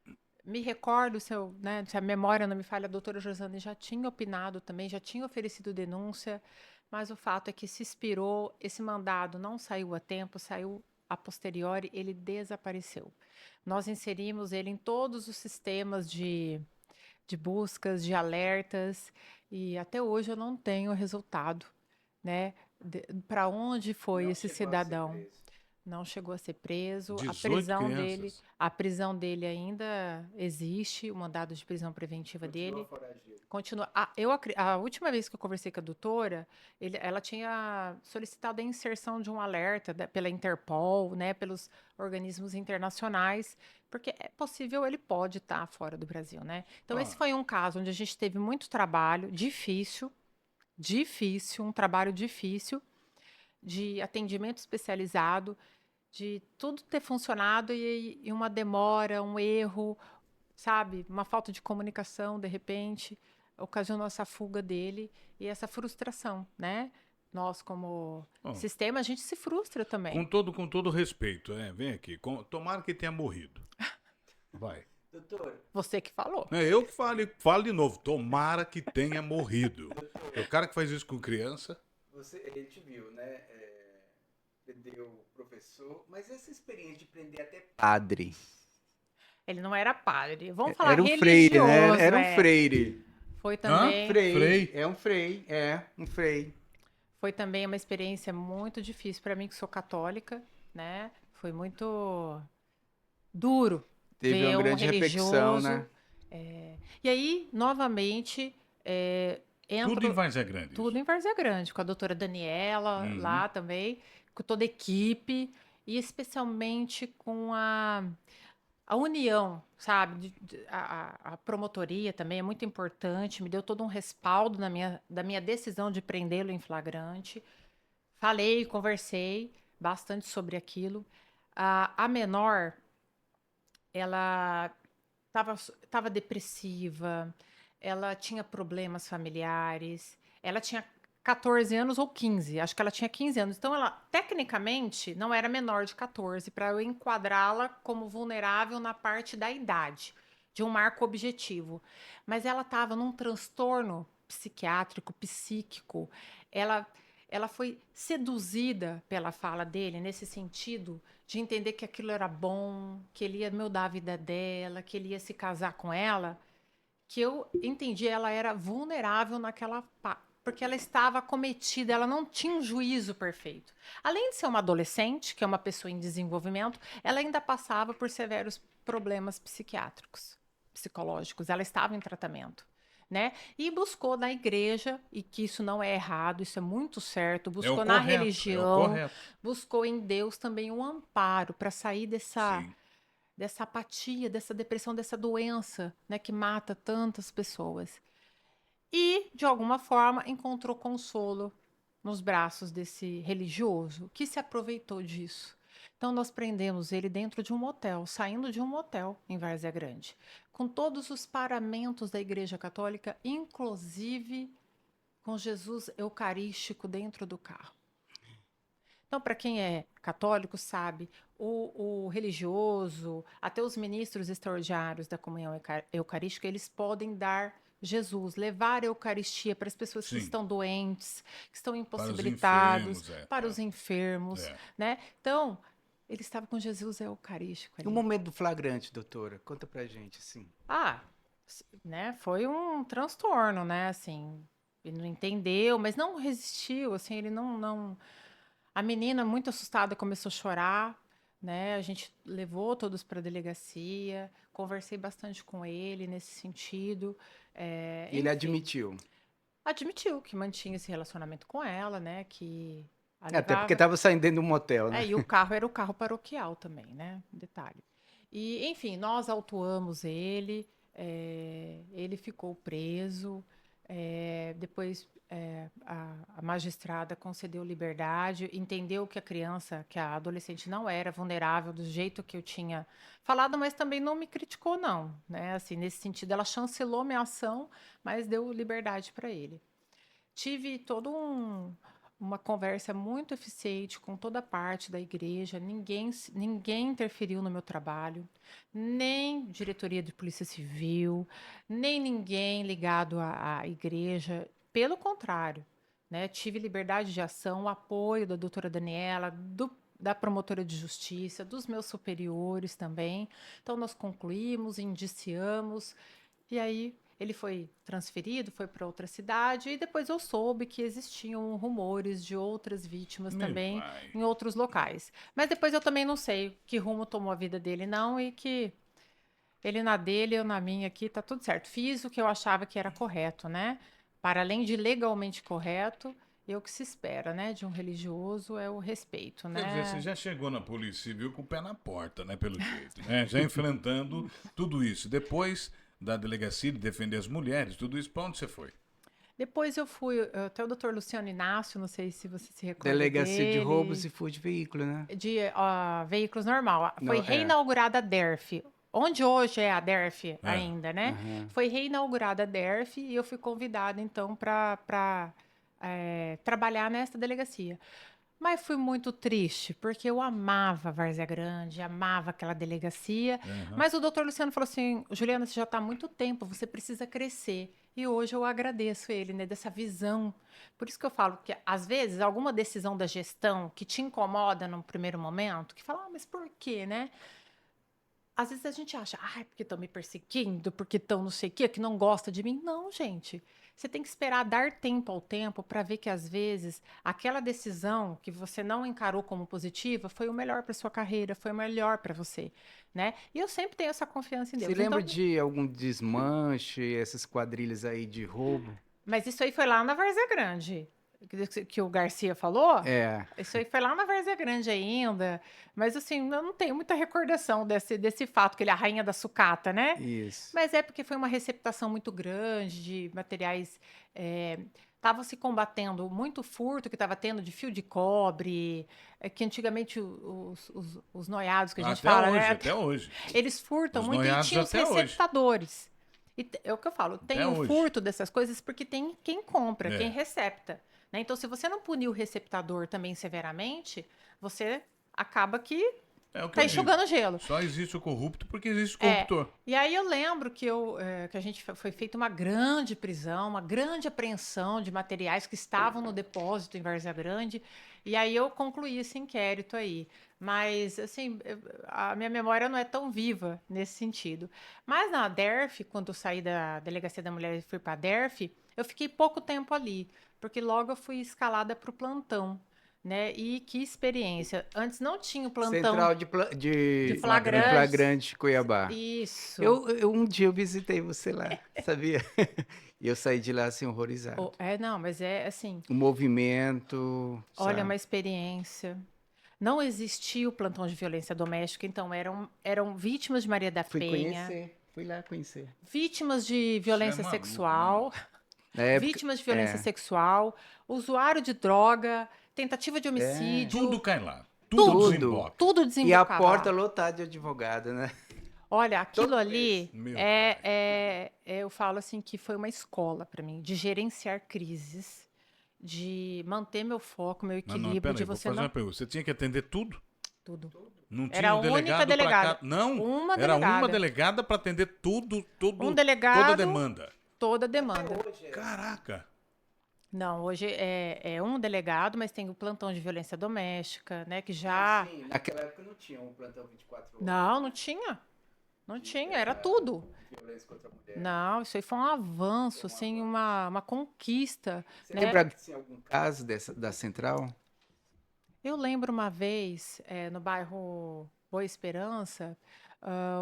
Sim. Me recordo, se a memória não me falha, a doutora Josane já tinha opinado também, já tinha oferecido denúncia, mas o fato é que se expirou, esse mandado não saiu a tempo, saiu a posteriori, ele desapareceu. Nós inserimos ele em todos os sistemas de buscas, de alertas, e até hoje eu não tenho resultado, né? Para onde foi esse cidadão? Não chegou a ser preso. 18 crianças. A prisão dele ainda existe, o mandado de prisão preventiva dele. Continua. A última vez que eu conversei com a doutora, ela tinha solicitado a inserção de um alerta pela Interpol, né, pelos organismos internacionais, porque é possível, ele pode estar fora do Brasil, né? Então, esse foi um caso onde a gente teve muito trabalho, um trabalho difícil, de atendimento especializado, de tudo ter funcionado e uma demora, um erro, sabe? Uma falta de comunicação, de repente, ocasionou essa fuga dele e essa frustração, né? Nós, como sistema, a gente se frustra também. Com todo respeito, vem aqui. Tomara que tenha morrido. Vai. Doutor. Você que falou. Eu que falo de novo. Tomara que tenha morrido. O cara que faz isso com criança. Ele te viu, né? Prendeu o professor, mas essa experiência de prender até padre. Ele não era padre. Vamos falar era um religioso. Freire, né? Era um freire. Foi também. Frei. É um frei. Foi também uma experiência muito difícil para mim, que sou católica, né? Foi muito duro. Teve uma grande repercussão, né? E aí, novamente, tudo em Várzea Grande. Tudo em Várzea Grande, com a doutora Daniela lá também, com toda a equipe, e especialmente com a união, sabe? A promotoria também é muito importante, me deu todo um respaldo da minha decisão de prendê-lo em flagrante. Falei, conversei bastante sobre aquilo. A menor, ela estava depressiva, ela tinha problemas familiares, ela tinha 14 anos ou 15, acho que ela tinha 15 anos. Então, ela, tecnicamente, não era menor de 14, para eu enquadrá-la como vulnerável na parte da idade, de um marco objetivo. Mas ela estava num transtorno psiquiátrico, psíquico. Ela foi seduzida pela fala dele, nesse sentido de entender que aquilo era bom, que ele ia mudar a vida dela, que ele ia se casar com ela, que eu entendi, ela era vulnerável naquela... porque ela estava acometida, ela não tinha um juízo perfeito. Além de ser uma adolescente, que é uma pessoa em desenvolvimento, ela ainda passava por severos problemas psiquiátricos, psicológicos. Ela estava em tratamento, né? E buscou na igreja, e que isso não é errado, isso é muito certo, buscou na religião, buscou em Deus também um amparo para sair dessa apatia, dessa depressão, dessa doença, né, que mata tantas pessoas. E, de alguma forma, encontrou consolo nos braços desse religioso, que se aproveitou disso. Então, nós prendemos ele dentro de um motel, saindo de um motel em Várzea Grande, com todos os paramentos da Igreja Católica, inclusive com Jesus eucarístico dentro do carro. Então, para quem é católico, sabe, o religioso, até os ministros extraordinários da comunhão eucarística, eles podem dar Jesus, levar a Eucaristia para as pessoas que estão doentes, que estão impossibilitados, para os enfermos, né? Então, ele estava com Jesus eucarístico ali. O momento do flagrante, doutora, conta pra gente, assim. Né, foi um transtorno, né, assim, ele não entendeu, mas não resistiu, assim, ele não... A menina, muito assustada, começou a chorar, né? A gente levou todos para a delegacia, conversei bastante com ele nesse sentido. Ele admitiu? Admitiu que mantinha esse relacionamento com ela, né? Que até porque estava saindo dentro de um motel, né? E o carro era o carro paroquial também, né? Detalhe. E, enfim, nós autuamos ele, ele ficou preso, depois a magistrada concedeu liberdade, entendeu que a criança, que a adolescente não era vulnerável do jeito que eu tinha falado, mas também não me criticou, não, né? Assim, nesse sentido, ela chancelou minha ação, mas deu liberdade para ele. Tive toda uma conversa muito eficiente com toda a parte da igreja, ninguém interferiu no meu trabalho, nem diretoria de polícia civil, nem ninguém ligado à igreja. Pelo contrário, né? Tive liberdade de ação, o apoio da doutora Daniela, da promotora de justiça, dos meus superiores também. Então, nós concluímos, indiciamos, e aí Ele foi transferido, foi para outra cidade, e depois eu soube que existiam rumores de outras vítimas Meu também pai. em outros locais. Mas depois eu também não sei que rumo tomou a vida dele, não, e que ele na dele, eu na minha aqui, tá tudo certo. Fiz o que eu achava que era correto, né? Para além de legalmente correto, o que se espera, né, de um religioso é o respeito, Quer dizer, você né? já chegou na Polícia Civil com o pé na porta, né? Pelo jeito, né? Já enfrentando tudo isso. Depois da delegacia de defender as mulheres, tudo isso, pra onde você foi? Depois eu fui até o doutor Luciano Inácio, não sei se você se recorda Delegacia de roubos dele, e furto de veículo, né? de veículos normal. Foi Não, é. reinaugurada a DERF, onde hoje é a DERF É. ainda, né? Aham. Foi reinaugurada a DERF e eu fui convidada, então, para trabalhar nessa delegacia. Mas fui muito triste, porque eu amava Várzea Grande, amava aquela delegacia. Aham. Mas o doutor Luciano falou assim: Juliana, você já está há muito tempo, você precisa crescer. E hoje eu agradeço ele, né, dessa visão. Por isso que eu falo que, às vezes, alguma decisão da gestão que te incomoda num primeiro momento, que fala, mas por quê, né? Às vezes a gente acha, ai, porque estão me perseguindo, porque estão não sei o quê, que não gosta de mim. Não, gente. Você tem que esperar dar tempo ao tempo para ver que, às vezes, aquela decisão que você não encarou como positiva foi o melhor para sua carreira, foi o melhor para você, né? E eu sempre tenho essa confiança em Você Deus. lembra Então, de algum desmanche, essas quadrilhas aí de roubo? mas isso aí foi lá na Várzea Grande, que o Garcia falou. É, Isso aí foi lá na Várzea Grande ainda. Mas, assim, eu não tenho muita recordação desse fato, que ele é a rainha da sucata, né? isso. Mas é porque foi uma receptação muito grande de materiais. Estava se combatendo muito furto que estava tendo de fio de cobre, que antigamente os noiados que a gente Até fala, hoje, né? até hoje. Eles furtam Os muito e noiados tinham os até hoje. receptadores. E é o que eu falo, tem Até o hoje. furto dessas coisas porque tem quem compra, É. quem recepta. Né? Então, se você não punir o receptador também severamente, você acaba que É o que tá eu digo. enxugando gelo. Só existe o corrupto porque existe o É, corruptor. e aí eu lembro que a gente foi feita uma grande prisão, uma grande apreensão de materiais que estavam no depósito em Várzea Grande, e aí eu concluí esse inquérito aí. Mas, assim, a minha memória não é tão viva nesse sentido. Mas na DERF, quando eu saí da Delegacia da Mulher e fui para a DERF, eu fiquei pouco tempo ali, porque logo eu fui escalada para o plantão. Né? E que experiência. Antes não tinha o plantão Central de de flagrantes. flagrante Cuiabá. Isso. Um dia eu visitei você lá, sabia? E eu saí de lá assim horrorizado. Não, mas é assim, O movimento, olha, sabe? uma experiência. Não existia o plantão de violência doméstica, então eram vítimas de Maria da Fui Penha, conhecer, fui lá conhecer. vítimas de violência maluco, sexual, Na época, vítimas de violência é, sexual, usuário de droga, tentativa de homicídio, Tudo cai lá. tudo, Tudo desemboca. tudo e a desembocava porta lá. lotada de advogado, né? Olha, aquilo Toda ali Meu eu falo assim que foi uma escola para mim, de gerenciar crises, de manter meu foco, meu Não, equilíbrio, peraí, de vou você fazer não uma pergunta. Você tinha que atender tudo? tudo. Não Era tinha a um única delegado pra delegada. cá? Não, Uma era uma delegada. delegada pra atender tudo, Um toda delegado, demanda. toda demanda. Caraca. Não, hoje é um delegado, mas tem o plantão de violência doméstica, né? Que já. Sim, naquela época não tinha um plantão 24 horas. Não tinha. Não tinha, era tudo. Violência contra a mulher. Não, isso aí foi um avanço, assim, uma conquista. Você Né? lembra que tinha algum caso da central? Eu lembro uma vez, no bairro Boa Esperança,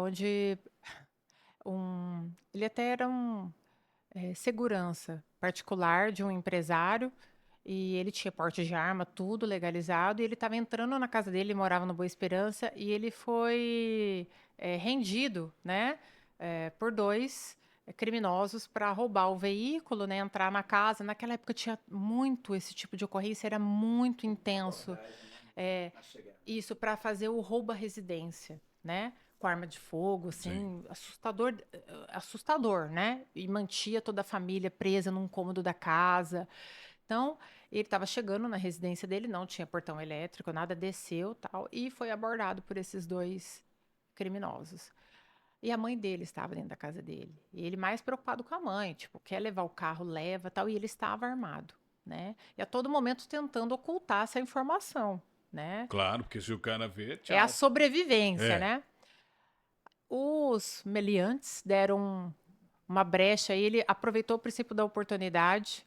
onde ele até era segurança particular de um empresário e ele tinha porte de arma, tudo legalizado, e ele estava entrando na casa dele, ele morava no Boa Esperança, e ele foi rendido, né, por dois criminosos para roubar o veículo, né, entrar na casa. Naquela época tinha muito esse tipo de ocorrência, era muito intenso. Isso para fazer o roubo à residência, né? Com arma de fogo, assim, assustador, né? E mantinha toda a família presa num cômodo da casa. Então, ele estava chegando na residência dele, não tinha portão elétrico, nada, desceu, tal, e foi abordado por esses dois criminosos. E a mãe dele estava dentro da casa dele. E ele mais preocupado com a mãe, tipo, quer levar o carro, leva, tal, e ele estava armado, né? E a todo momento tentando ocultar essa informação, né? Claro, porque se o cara vê, tchau. É a sobrevivência, É. né? Os meliantes deram uma brecha, aí ele aproveitou o princípio da oportunidade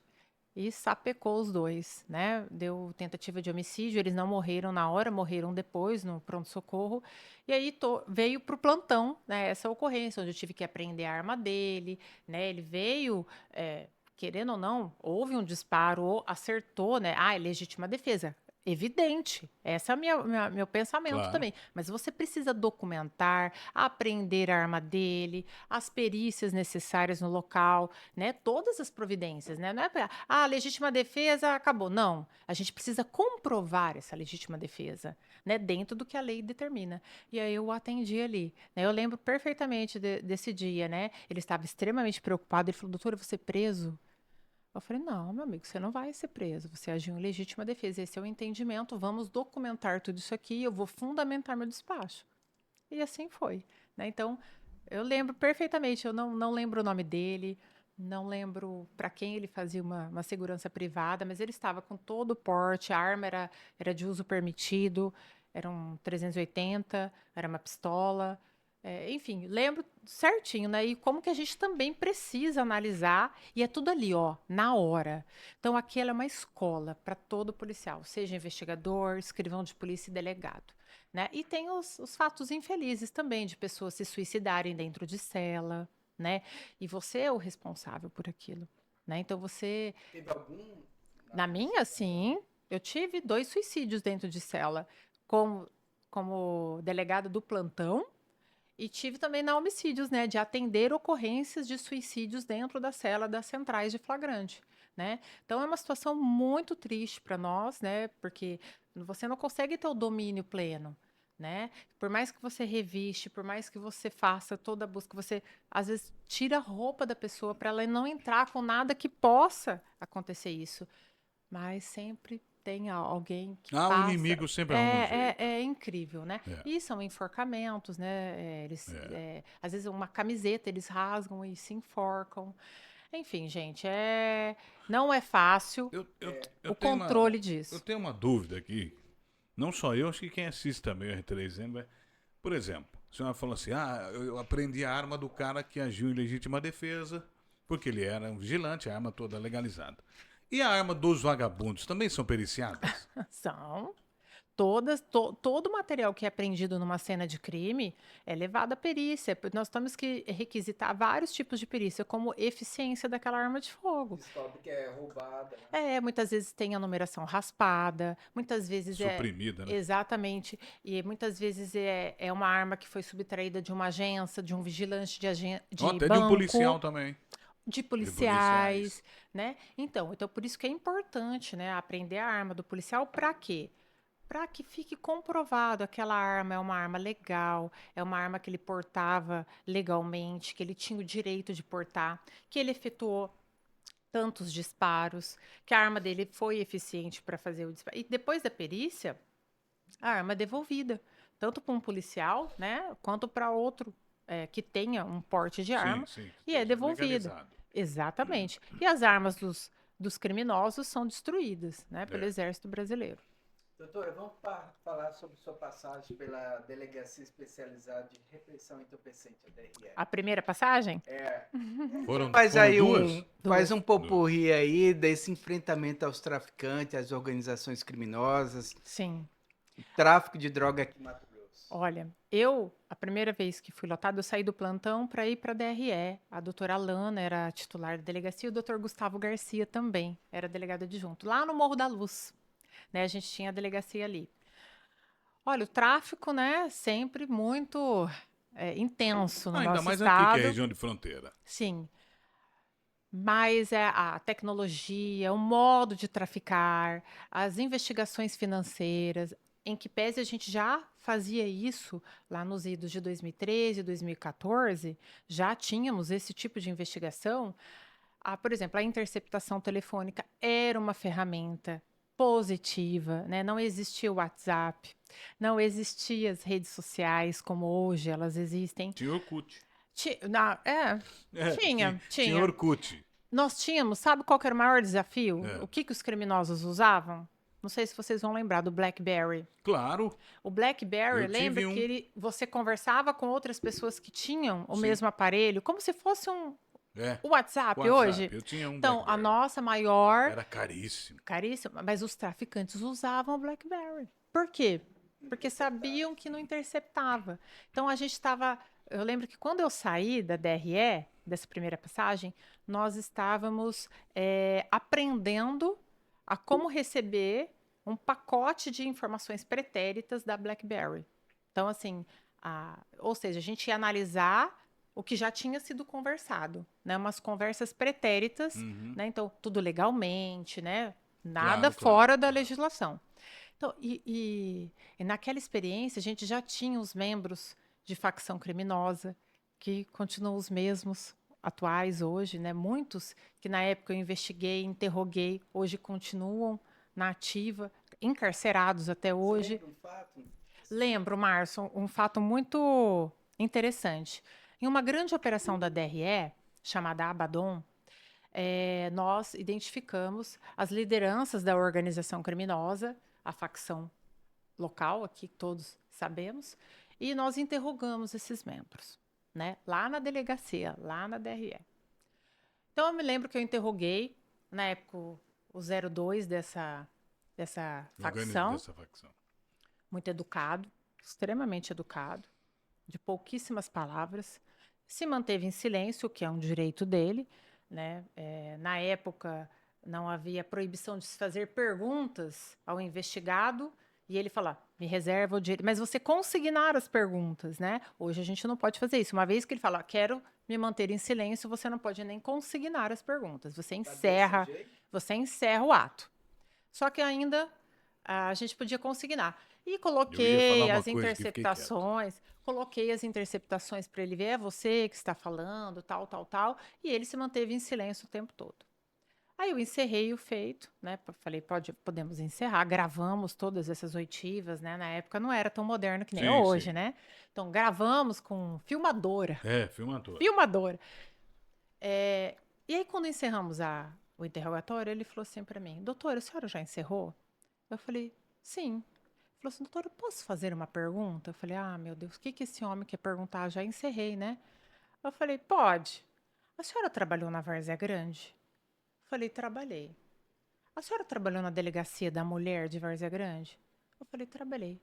e sapecou os dois, né? Deu tentativa de homicídio, eles não morreram na hora, morreram depois no pronto-socorro. E aí veio para o plantão, né, essa ocorrência, onde eu tive que apreender a arma dele, né? Ele veio, querendo ou não, houve um disparo, ou acertou, né? Ah, é legítima defesa. Evidente, esse é o meu pensamento Claro. também. Mas você precisa documentar, aprender a arma dele, as perícias necessárias no local, né? Todas as providências, né? Não é legítima defesa, acabou. Não, a gente precisa comprovar essa legítima defesa, né? Dentro do que a lei determina. E aí eu o atendi ali, né? Eu lembro perfeitamente desse dia, né? Ele estava extremamente preocupado, ele falou, doutora, eu vou ser preso? Eu falei, não, meu amigo, você não vai ser preso, você agiu em legítima defesa, esse é o entendimento, vamos documentar tudo isso aqui, eu vou fundamentar meu despacho. E assim foi, né? Então, eu lembro perfeitamente, eu não lembro o nome dele, não lembro para quem ele fazia uma segurança privada, mas ele estava com todo o porte, a arma era de uso permitido, era um 380, era uma pistola, enfim, lembro certinho, né? E como que a gente também precisa analisar, e é tudo ali, ó, na hora. Então, aquela é uma escola para todo policial, seja investigador, escrivão de polícia e delegado, né? E tem os fatos infelizes também, de pessoas se suicidarem dentro de cela, né? E você é o responsável por aquilo, né? Então, você... Teve algum? Na minha, sim, eu tive 2 suicídios dentro de cela, como delegada do plantão, e tive também na homicídios, né, de atender ocorrências de suicídios dentro da cela das centrais de flagrante, né? Então é uma situação muito triste para nós, né? Porque você não consegue ter o domínio pleno, né? Por mais que você reviste, por mais que você faça toda a busca, você às vezes tira a roupa da pessoa para ela não entrar com nada que possa acontecer isso, mas sempre tem alguém que Ah, o passa. inimigo sempre arruma um jeito. É incrível, né? É, E são enforcamentos, né? Às vezes uma camiseta eles rasgam e se enforcam. Enfim, gente, não é fácil eu o tenho controle eu disso. tenho uma dúvida aqui. Não só eu, acho que quem assiste também o R3M. Por exemplo, a senhora falou assim: eu aprendi a arma do cara que agiu em legítima defesa, porque ele era um vigilante, a arma toda legalizada. E a arma dos vagabundos também são periciadas? São todo o material que é apreendido numa cena de crime é levado à perícia. Nós temos que requisitar vários tipos de perícia, como eficiência daquela arma de fogo. Descobre que é roubada, né? Muitas vezes tem a numeração raspada, muitas vezes Suprimida, né? exatamente, e muitas vezes é uma arma que foi subtraída de uma agência, de um vigilante Ó, de até de um policial banco, também. de Policiais. policiais, né? Então por isso que é importante, né, aprender a arma do policial para quê? Para que fique comprovado aquela arma é uma arma legal, é uma arma que ele portava legalmente, que ele tinha o direito de portar, que ele efetuou tantos disparos, que a arma dele foi eficiente para fazer o disparo. E depois da perícia, a arma é devolvida, tanto para um policial, né, quanto para outro que tenha um porte de Sim, arma, sim. e é Esteja devolvida. legalizado. Exatamente. E as armas dos criminosos são destruídas, né, pelo É. Exército Brasileiro. Doutora, vamos falar sobre sua passagem pela Delegacia Especializada de Repressão Entorpecente, a DRE. A primeira passagem? Foram duas? Faz um Duas. popurrí aí desse enfrentamento aos traficantes, às organizações criminosas, Sim. tráfico de droga aqui em Mato Grosso. Olha, a primeira vez que fui lotada, eu saí do plantão para ir para a DRE. A doutora Alana era a titular da delegacia, e o doutor Gustavo Garcia também era delegado adjunto, lá no Morro da Luz. Né, a gente tinha a delegacia ali. Olha, o tráfico, né, sempre muito intenso no Ainda nosso mais aqui, que é estado. região de fronteira. Sim. Mas é a tecnologia, o modo de traficar, as investigações financeiras, em que pese a gente já fazia isso lá nos idos de 2013, 2014, já tínhamos esse tipo de investigação. Por exemplo, a interceptação telefônica era uma ferramenta positiva, né? Não existia o WhatsApp, não existiam as redes sociais como hoje elas existem. Tinha Orkut. Tinha. Tinha Orkut. Nós tínhamos, sabe qual que era o maior desafio? É. O que os criminosos usavam? Não sei se vocês vão lembrar do BlackBerry. Claro. O BlackBerry, Eu lembra tive um. que você conversava com outras pessoas que tinham o Sim. mesmo aparelho, como se fosse É. O WhatsApp, WhatsApp, hoje? eu tinha um Então, a BlackBerry. nossa maior, Era caríssimo. caríssima, mas os traficantes usavam o BlackBerry. Por quê? Porque sabiam que não interceptava. Então, a gente estava... Eu lembro que quando eu saí da DRE, dessa primeira passagem, nós estávamos aprendendo a como receber um pacote de informações pretéritas da BlackBerry. Então, assim, ou seja, a gente ia analisar o que já tinha sido conversado, né? Umas conversas pretéritas, Uhum. né? Então, tudo legalmente, né? Nada Claro, fora claro, da claro. legislação. Então, e naquela experiência, a gente já tinha os membros de facção criminosa, que continuam os mesmos atuais hoje, né? Muitos que na época eu investiguei, interroguei, hoje continuam na ativa, encarcerados até hoje. Lembra um fato? Lembro, Márcio, um fato muito interessante. Em uma grande operação da DRE, chamada Abaddon, nós identificamos as lideranças da organização criminosa, a facção local, aqui todos sabemos, e nós interrogamos esses membros, né? Lá na delegacia, lá na DRE. Então, eu me lembro que eu interroguei, na época, o 02 dessa facção, Dessa facção. muito educado, extremamente educado, de pouquíssimas palavras, se manteve em silêncio, o que é um direito dele, né? Na época não havia proibição de se fazer perguntas ao investigado e ele falar, me reserva o direito, mas você consignar as perguntas, né? Hoje a gente não pode fazer isso. Uma vez que ele fala, quero me manter em silêncio, você não pode nem consignar as perguntas. Você encerra o ato. Só que ainda a gente podia consignar. E Eu ia falar coloquei uma as coisa que fiquei quieto. interceptações para ele ver, é você que está falando, tal, tal, tal, e ele se manteve em silêncio o tempo todo. Aí eu encerrei o feito, né? Falei, podemos encerrar. Gravamos todas essas oitivas, né? Na época não era tão moderno que nem Sim, hoje, sim. né? Então gravamos com filmadora. Filmador. Filmadora. E aí, quando encerramos o interrogatório, ele falou assim para mim: doutora, a senhora já encerrou? Eu falei: sim. Ele falou assim: doutora, posso fazer uma pergunta? Eu falei: ah, meu Deus, o que esse homem quer perguntar? Já encerrei, né? Eu falei: pode. A senhora trabalhou na Várzea Grande? Eu falei: trabalhei. A senhora trabalhou na delegacia da mulher de Várzea Grande? Eu falei: trabalhei.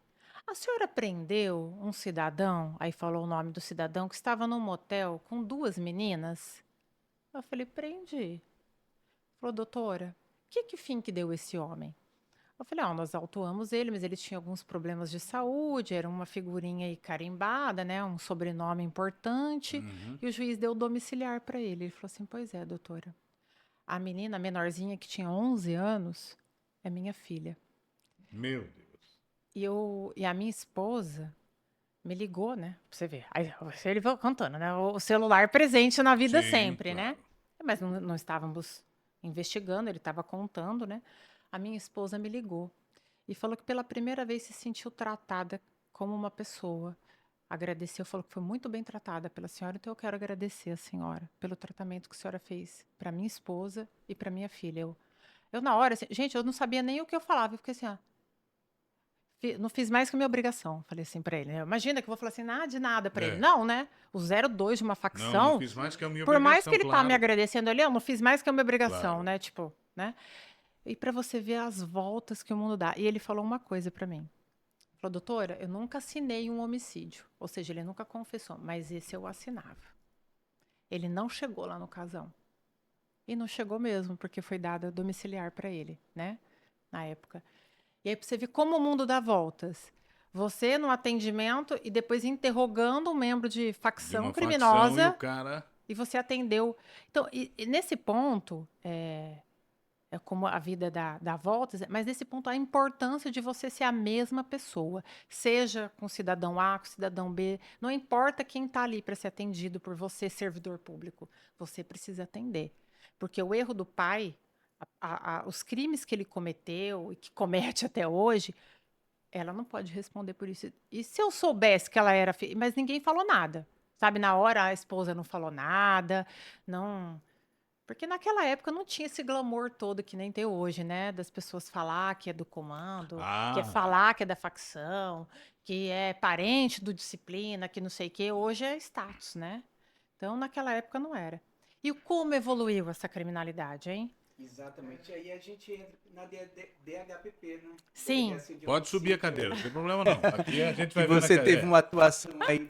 A senhora prendeu um cidadão, aí falou o nome do cidadão, que estava num motel com duas meninas? Eu falei: prendi. Falou: doutora, que fim que deu esse homem? Eu falei: nós autuamos ele, mas ele tinha alguns problemas de saúde, era uma figurinha aí carimbada, né? Um sobrenome importante, Uhum. e o juiz deu domiciliar para ele. Ele falou assim: pois é, doutora. A menina menorzinha que tinha 11 anos é minha filha. Meu Deus. E a minha esposa me ligou, né? Pra você ver. Aí ele vai contando, né? O celular presente na vida Sim, sempre, claro. né? Mas não estávamos investigando, ele estava contando, né? A minha esposa me ligou e falou que pela primeira vez se sentiu tratada como uma pessoa. Agradeceu, falou que foi muito bem tratada pela senhora, então eu quero agradecer a senhora pelo tratamento que a senhora fez para minha esposa e para minha filha. Eu na hora, assim, gente, eu não sabia nem o que eu falava, eu fiquei assim, não fiz mais que a minha obrigação, falei assim para ele. Imagina que eu vou falar assim, nada de nada para ele. É. Não, né? O 02 de uma Não facção, fiz mais que a minha por mais que obrigação, ele tá me claro. agradecendo ali, eu não fiz mais que a minha obrigação, Claro. né? Tipo, né? E para você ver as voltas que o mundo dá. E ele falou uma coisa para mim. Falou: doutora, eu nunca assinei um homicídio. Ou seja, ele nunca confessou, mas esse eu assinava. Ele não chegou lá no casão. E não chegou mesmo, porque foi dada domiciliar para ele, né? Na época. E aí você vê como o mundo dá voltas. Você no atendimento e depois interrogando um membro de De facção uma facção e o criminosa cara. e você atendeu. Então, e nesse ponto, como a vida dá voltas, mas nesse ponto a importância de você ser a mesma pessoa, seja com cidadão A, com cidadão B, não importa quem está ali para ser atendido por você, servidor público, você precisa atender. Porque o erro do pai, os crimes que ele cometeu e que comete até hoje, ela não pode responder por isso. E se eu soubesse que ela era filha, mas ninguém falou nada. Sabe, na hora a esposa não falou nada, não. Porque naquela época não tinha esse glamour todo que nem tem hoje, né? Das pessoas falar que é do comando, que é Ah, falar que é da facção, que é parente do disciplina, que não sei o quê. Hoje é status, né? Então, naquela época não era. E como evoluiu essa criminalidade, hein? Exatamente. Aí a gente entra na DHPP, né? Sim. Delegacia de Pode subir a Homicídio. cadeira, não tem problema não. Aqui a gente Que vai ver na você teve cadeira. uma atuação aí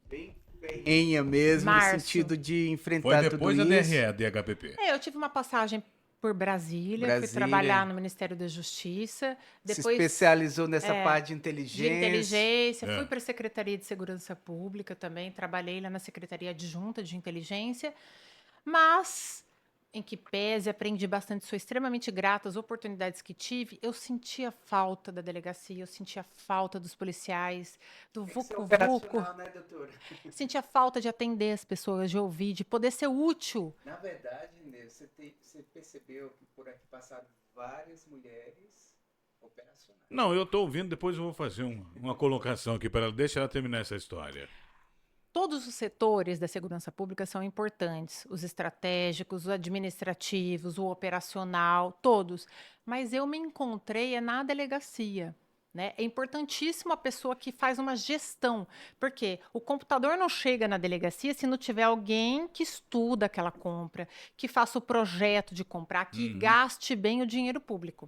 bem ferrenha mesmo, Márcio. no sentido de Foi enfrentar depois da tudo isso. DRE, DHPP. Eu tive uma passagem por Brasília, fui Brasília. trabalhar no Ministério da Justiça, Se depois especializou nessa é, parte de de inteligência. inteligência, É. fui para a Secretaria de Segurança Pública também, trabalhei lá na Secretaria Adjunta de Inteligência, mas em que pese, aprendi bastante, sou extremamente grata às oportunidades que tive, eu sentia falta da delegacia, eu sentia falta dos policiais, do Tem que ser vucu-vucu, operacional, né, doutora? sentia falta de atender as pessoas, de ouvir, de poder ser útil. Na verdade, Inês, você percebeu que por aqui passaram várias mulheres operacionais. Não, eu tô ouvindo, depois eu vou fazer uma colocação aqui para ela. Deixa ela terminar essa história. Todos os setores da segurança pública são importantes, os estratégicos, os administrativos, o operacional, todos. Mas eu me encontrei na delegacia. Né? É importantíssimo a pessoa que faz uma gestão, porque o computador não chega na delegacia se não tiver alguém que estuda aquela compra, que faça o projeto de comprar, que gaste bem o dinheiro público.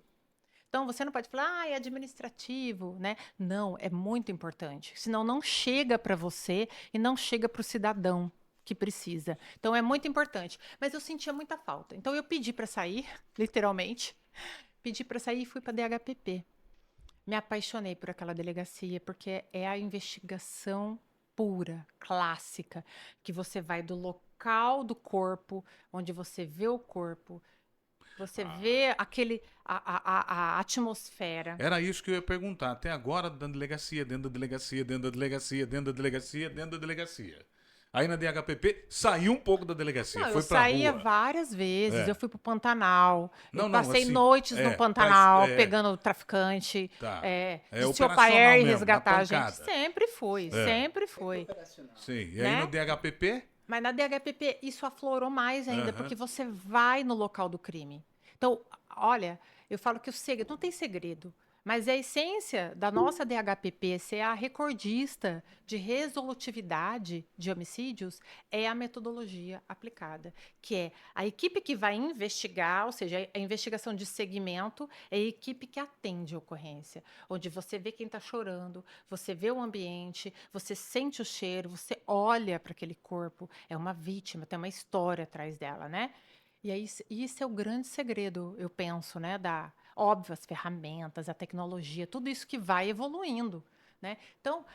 Então, você não pode falar, é administrativo, né? Não, é muito importante. Senão, não chega para você e não chega para o cidadão que precisa. Então, é muito importante. Mas eu sentia muita falta. Então, eu pedi para sair, literalmente. Pedi para sair e fui para a DHPP. Me apaixonei por aquela delegacia, porque é a investigação pura, clássica, que você vai do local do corpo, onde você vê o corpo, você vê a atmosfera. Era isso que eu ia perguntar. Até agora, da delegacia, dentro da delegacia, dentro da delegacia, dentro da delegacia, dentro da delegacia. Aí na DHPP, saiu um pouco da delegacia, Não, foi eu pra saía rua. várias vezes, É. eu fui pro Pantanal, Não, eu não, passei assim, noites no é, Pantanal, mas, é. pegando traficante, Tá. é, É de operacional Siopaer e mesmo, resgatar na a gente. pancada. Sempre foi, É. sempre foi. Operacional. Sim. E Né? aí no DHPP? Mas na DHPP isso aflorou mais ainda, Aham. porque você vai no local do crime. Então, olha, eu falo que o segredo, não tem segredo, mas a essência da nossa DHPP ser a recordista de resolutividade de homicídios é a metodologia aplicada, que é a equipe que vai investigar, ou seja, a investigação de segmento é a equipe que atende a ocorrência, onde você vê quem está chorando, você vê o ambiente, você sente o cheiro, você olha para aquele corpo, é uma vítima, tem uma história atrás dela, né? E aí, isso é o grande segredo, eu penso, né? Óbvio, as ferramentas, a tecnologia, tudo isso que vai evoluindo, né? Então,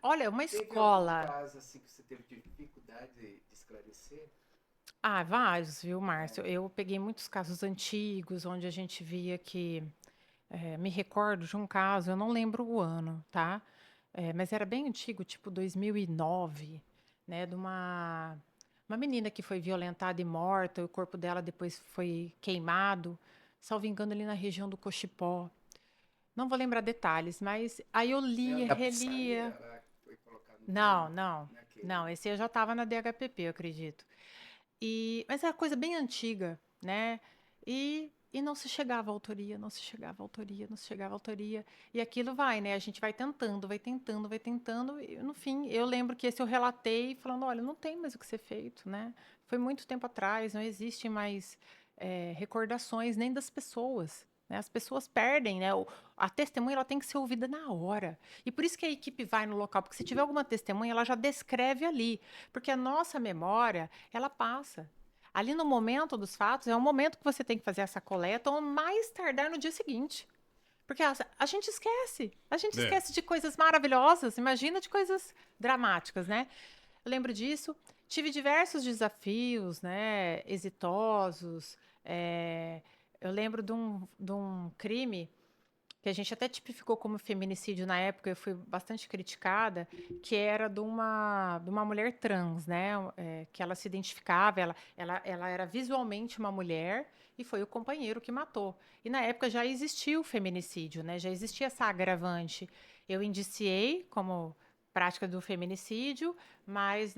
olha, uma Teve escola... algum caso assim que você teve dificuldade de esclarecer? Ah, vários, viu, Márcio? Eu peguei muitos casos antigos, onde a gente via que... me recordo de um caso, eu não lembro o ano, tá? Mas era bem antigo, tipo 2009, né? De uma menina que foi violentada e morta, o corpo dela depois foi queimado, salvo engano, ali na região do Cochipó. Não vou lembrar detalhes, mas aí eu lia, Da relia. pizzaria lá que foi colocado no Não, filme, não, naquele. não, esse eu já estava na DHPP, eu acredito. Mas era coisa bem antiga, né? E não se chegava à autoria, não se chegava à autoria, não se chegava à autoria. E aquilo vai, né? A gente vai tentando, vai tentando, vai tentando. E no fim, eu lembro que esse eu relatei falando, olha, não tem mais o que ser feito, né? Foi muito tempo atrás, não existe mais recordações nem das pessoas. Né? As pessoas perdem, né? A testemunha ela tem que ser ouvida na hora. E por isso que a equipe vai no local, porque se tiver alguma testemunha, ela já descreve ali. Porque a nossa memória, ela passa. Ali no momento dos fatos, é o momento que você tem que fazer essa coleta, ou mais tardar no dia seguinte. Porque a gente esquece. A gente esquece de coisas maravilhosas, imagina de coisas dramáticas, né? Eu lembro disso. Tive diversos desafios, né? Exitosos. Eu lembro de um crime que a gente até tipificou como feminicídio na época, eu fui bastante criticada, que era de uma mulher trans, né? Que ela se identificava, ela era visualmente uma mulher e foi o companheiro que matou. E na época já existia o feminicídio, né? Já existia essa agravante. Eu indiciei como prática do feminicídio, mas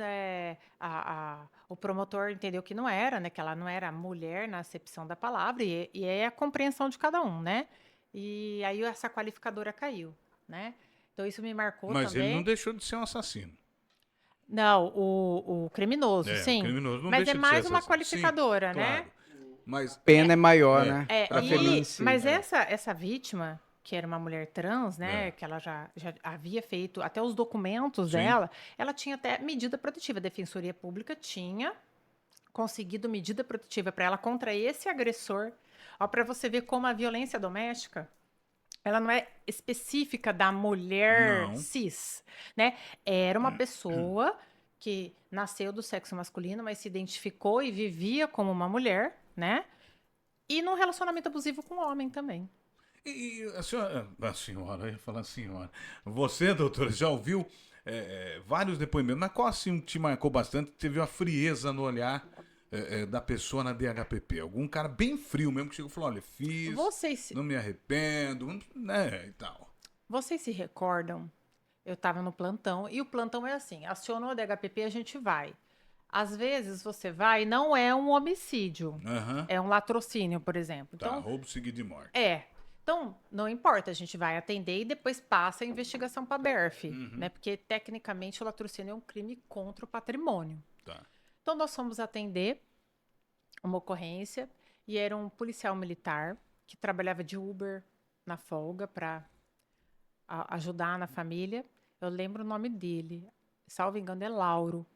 o promotor entendeu que não era, né? Que ela não era mulher na acepção da palavra, e é a compreensão de cada um, né? E aí essa qualificadora caiu, né? Então isso me marcou Mas também. ele não deixou de ser um assassino. Não, o criminoso, É, o sim. criminoso não Mas deixa é de ser mais uma assassino. qualificadora, Sim, né? claro. Mas, Pena é maior, é, né? Para agora, feminicídio. Mas essa vítima, que era uma mulher trans, né? é, Que ela já havia feito até os documentos sim, dela, ela tinha até medida protetiva. A Defensoria Pública tinha conseguido medida protetiva para ela contra esse agressor. Ó, para você ver como a violência doméstica, ela não é específica da mulher não, cis, né? Era uma pessoa que nasceu do sexo masculino, mas se identificou e vivia como uma mulher, né? E num relacionamento abusivo com o homem também. E a senhora, eu ia falar senhora. Você, doutora, já ouviu vários depoimentos, na qual assim te marcou bastante, teve uma frieza no olhar da pessoa na DHPP? Algum cara bem frio mesmo que chegou e falou: olha, fiz, Vocês, se- não me arrependo, né, e tal. vocês se recordam? Eu estava no plantão e o plantão é assim: acionou a DHPP, a gente vai. Às vezes você vai, e não é um homicídio, Aham, é um latrocínio, por exemplo. tá, Então, roubo seguido de morte. é. Então, não importa, a gente vai atender e depois passa a investigação para a BERF, né? Uhum, Porque tecnicamente o latrocínio é um crime contra o patrimônio. tá. Então, nós fomos atender uma ocorrência e era um policial militar que trabalhava de Uber na folga para ajudar na família. Eu lembro o nome dele, salvo engano, é Lauro.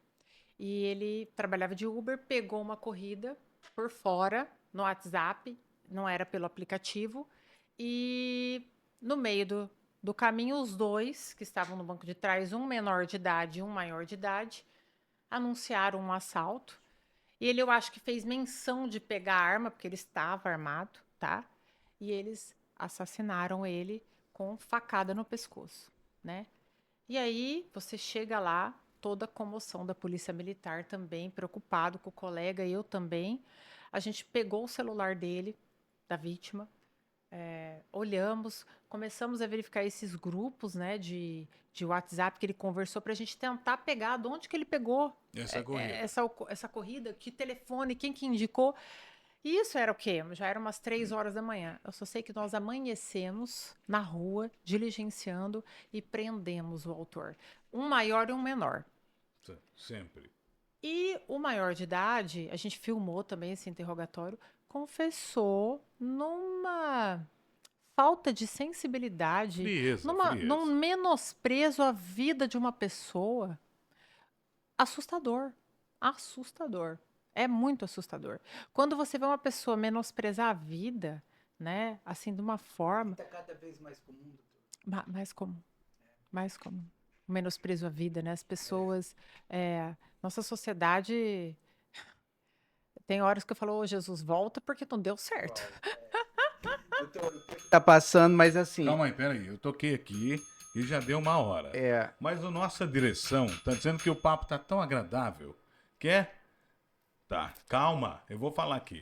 E ele trabalhava de Uber, pegou uma corrida por fora no WhatsApp, não era pelo aplicativo, e no meio do caminho, os dois que estavam no banco de trás, um menor de idade e um maior de idade, anunciaram um assalto. E ele, eu acho que fez menção de pegar a arma, porque ele estava armado, tá? E eles assassinaram ele com facada no pescoço, né? E aí você chega lá, toda a comoção da polícia militar também, preocupado com o colega, eu também. A gente pegou o celular dele, da vítima, olhamos, começamos a verificar esses grupos, né, de WhatsApp que ele conversou para a gente tentar pegar de onde que ele pegou Essa corrida. essa corrida, que telefone, quem que indicou. E isso era o quê? Já eram umas 3 horas da manhã. Eu só sei que nós amanhecemos na rua, diligenciando e prendemos o autor. Um maior e um menor. Sempre. E o maior de idade, a gente filmou também esse interrogatório, confessou numa falta de sensibilidade, Frieza, num frieza. menosprezo à vida de uma pessoa assustador. Assustador. É muito assustador. Quando você vê uma pessoa menosprezar a vida, né, assim, de uma forma Está cada vez mais comum, doutor. mais comum, mais comum. O menosprezo à vida, né? As pessoas, nossa sociedade tem horas que eu falo, ô Jesus, volta porque não deu certo. Doutor, o tempo tá passando, mas assim, Calma aí, peraí. Eu toquei aqui e já deu uma hora. Mas a nossa direção tá dizendo que o papo tá tão agradável. Quer? Tá, calma. Eu vou falar aqui.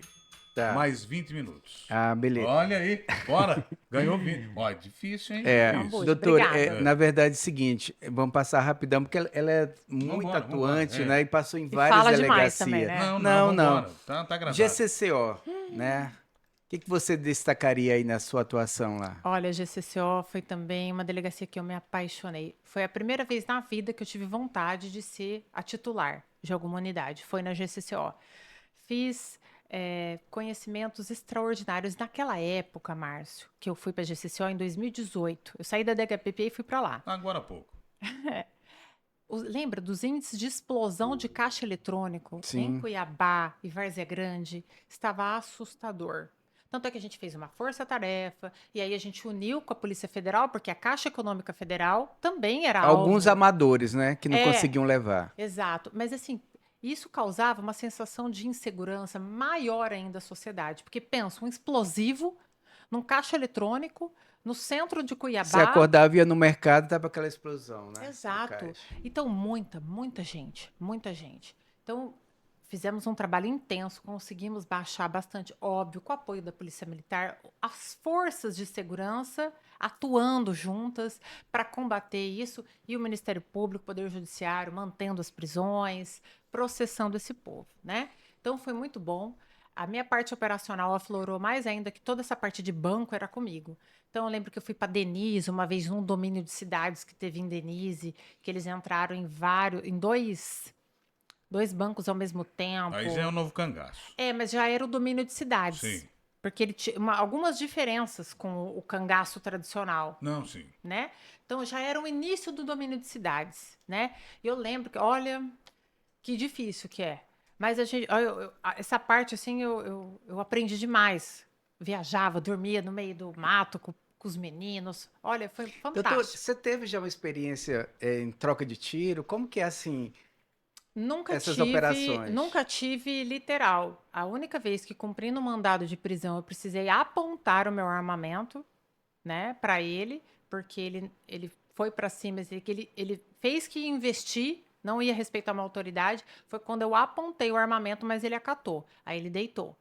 tá. Mais 20 minutos. Ah, beleza. Olha aí, bora. Ganhou 20. Ó, é difícil, hein? Não, Difícil. Buxa, Doutor, obrigada. na verdade é o seguinte, vamos passar rapidão, porque ela é muito Vambora, atuante, vambora, né? E passou em E várias fala demais também, delegacias. né? Não, não. vambora. Tá agradável. GCCO, né? O que você destacaria aí na sua atuação lá? Olha, a GCCO foi também uma delegacia que eu me apaixonei. Foi a primeira vez na vida que eu tive vontade de ser a titular de alguma unidade. Foi na GCCO. Fiz conhecimentos extraordinários. Naquela época, Márcio, que eu fui para a GCCO em 2018. Eu saí da DHPP e fui para lá. Agora há pouco. Lembra dos índices de explosão de caixa eletrônico em Sim. Cuiabá e Várzea Grande? Estava assustador. Tanto é que a gente fez uma força-tarefa, e aí a gente uniu com a Polícia Federal, porque a Caixa Econômica Federal também era Alguns alvo. amadores, né? Que não É. conseguiam levar. Exato. Mas assim, isso causava uma sensação de insegurança maior ainda à sociedade. Porque pensa, um explosivo num caixa eletrônico, no centro de Você Cuiabá. acordava, ia no mercado, tava aquela explosão, né? Exato. No caixa. Então, muita gente, muita gente. Então, fizemos um trabalho intenso, conseguimos baixar bastante, óbvio, com o apoio da Polícia Militar, as forças de segurança atuando juntas para combater isso, e o Ministério Público, o Poder Judiciário, mantendo as prisões, processando esse povo, né? Então, foi muito bom. a minha parte operacional aflorou mais ainda, que toda essa parte de banco era comigo. Então, eu lembro que eu fui para Denise uma vez num domínio de cidades que teve em Denise, que eles entraram em dois bancos ao mesmo tempo. Aí já é o novo cangaço. Mas já era o domínio de cidades. Sim. Porque ele tinha algumas diferenças com o cangaço tradicional, Não, sim. né? Então já era o início do domínio de cidades, né? E eu lembro que, olha, que difícil que é. Mas essa parte, assim, eu aprendi demais. Viajava, dormia no meio do mato com os meninos. Olha, foi Doutor, fantástico. você teve já uma experiência em troca de tiro? Como que é assim, essas operações? Nunca tive literal. A única vez que cumprindo um mandado de prisão eu precisei apontar o meu armamento, né, para ele, porque ele foi para cima, assim, que ele fez que investir, não ia respeitar uma autoridade, foi quando eu apontei o armamento, mas ele acatou. Aí ele deitou.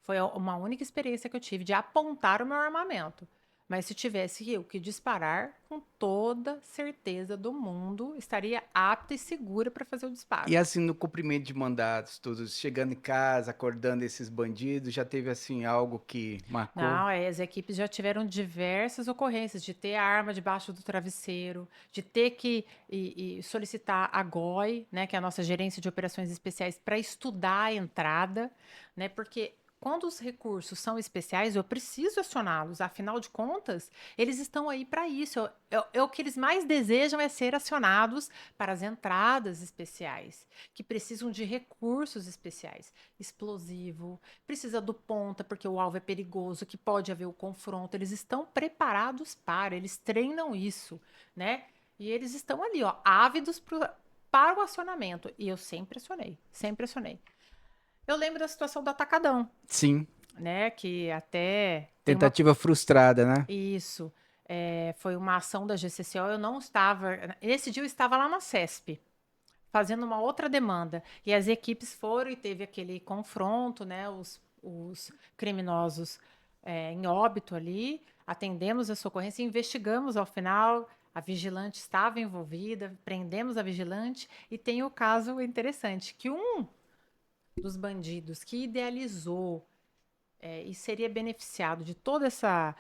Foi uma única experiência que eu tive de apontar o meu armamento. Mas se tivesse eu que disparar, com toda certeza do mundo, estaria apta e segura para fazer o disparo. E assim, no cumprimento de mandatos, todos chegando em casa, acordando esses bandidos, já teve assim algo que marcou? Não, as equipes já tiveram diversas ocorrências de ter a arma debaixo do travesseiro, de ter que solicitar a GOI, né, que é a nossa Gerência de Operações Especiais, para estudar a entrada, né, porque quando os recursos são especiais, eu preciso acioná-los. Afinal de contas, eles estão aí para isso. O que eles mais desejam é ser acionados para as entradas especiais, que precisam de recursos especiais. Explosivo, precisa do ponta, porque o alvo é perigoso, que pode haver o confronto. Eles estão preparados eles treinam isso, né? E eles estão ali, ó, ávidos para o acionamento. E eu sempre acionei, sempre acionei. Eu lembro da situação do Atacadão, Sim. né? Que até Tentativa frustrada, né? Isso. Foi uma ação da GCCO. Eu não estava. Nesse dia eu estava lá na CESP, fazendo uma outra demanda. E as equipes foram e teve aquele confronto, né? Os criminosos em óbito ali. Atendemos a socorrência, investigamos ao final. A vigilante estava envolvida, prendemos a vigilante. E tem o caso interessante, que um dos bandidos que idealizou e seria beneficiado de toda essa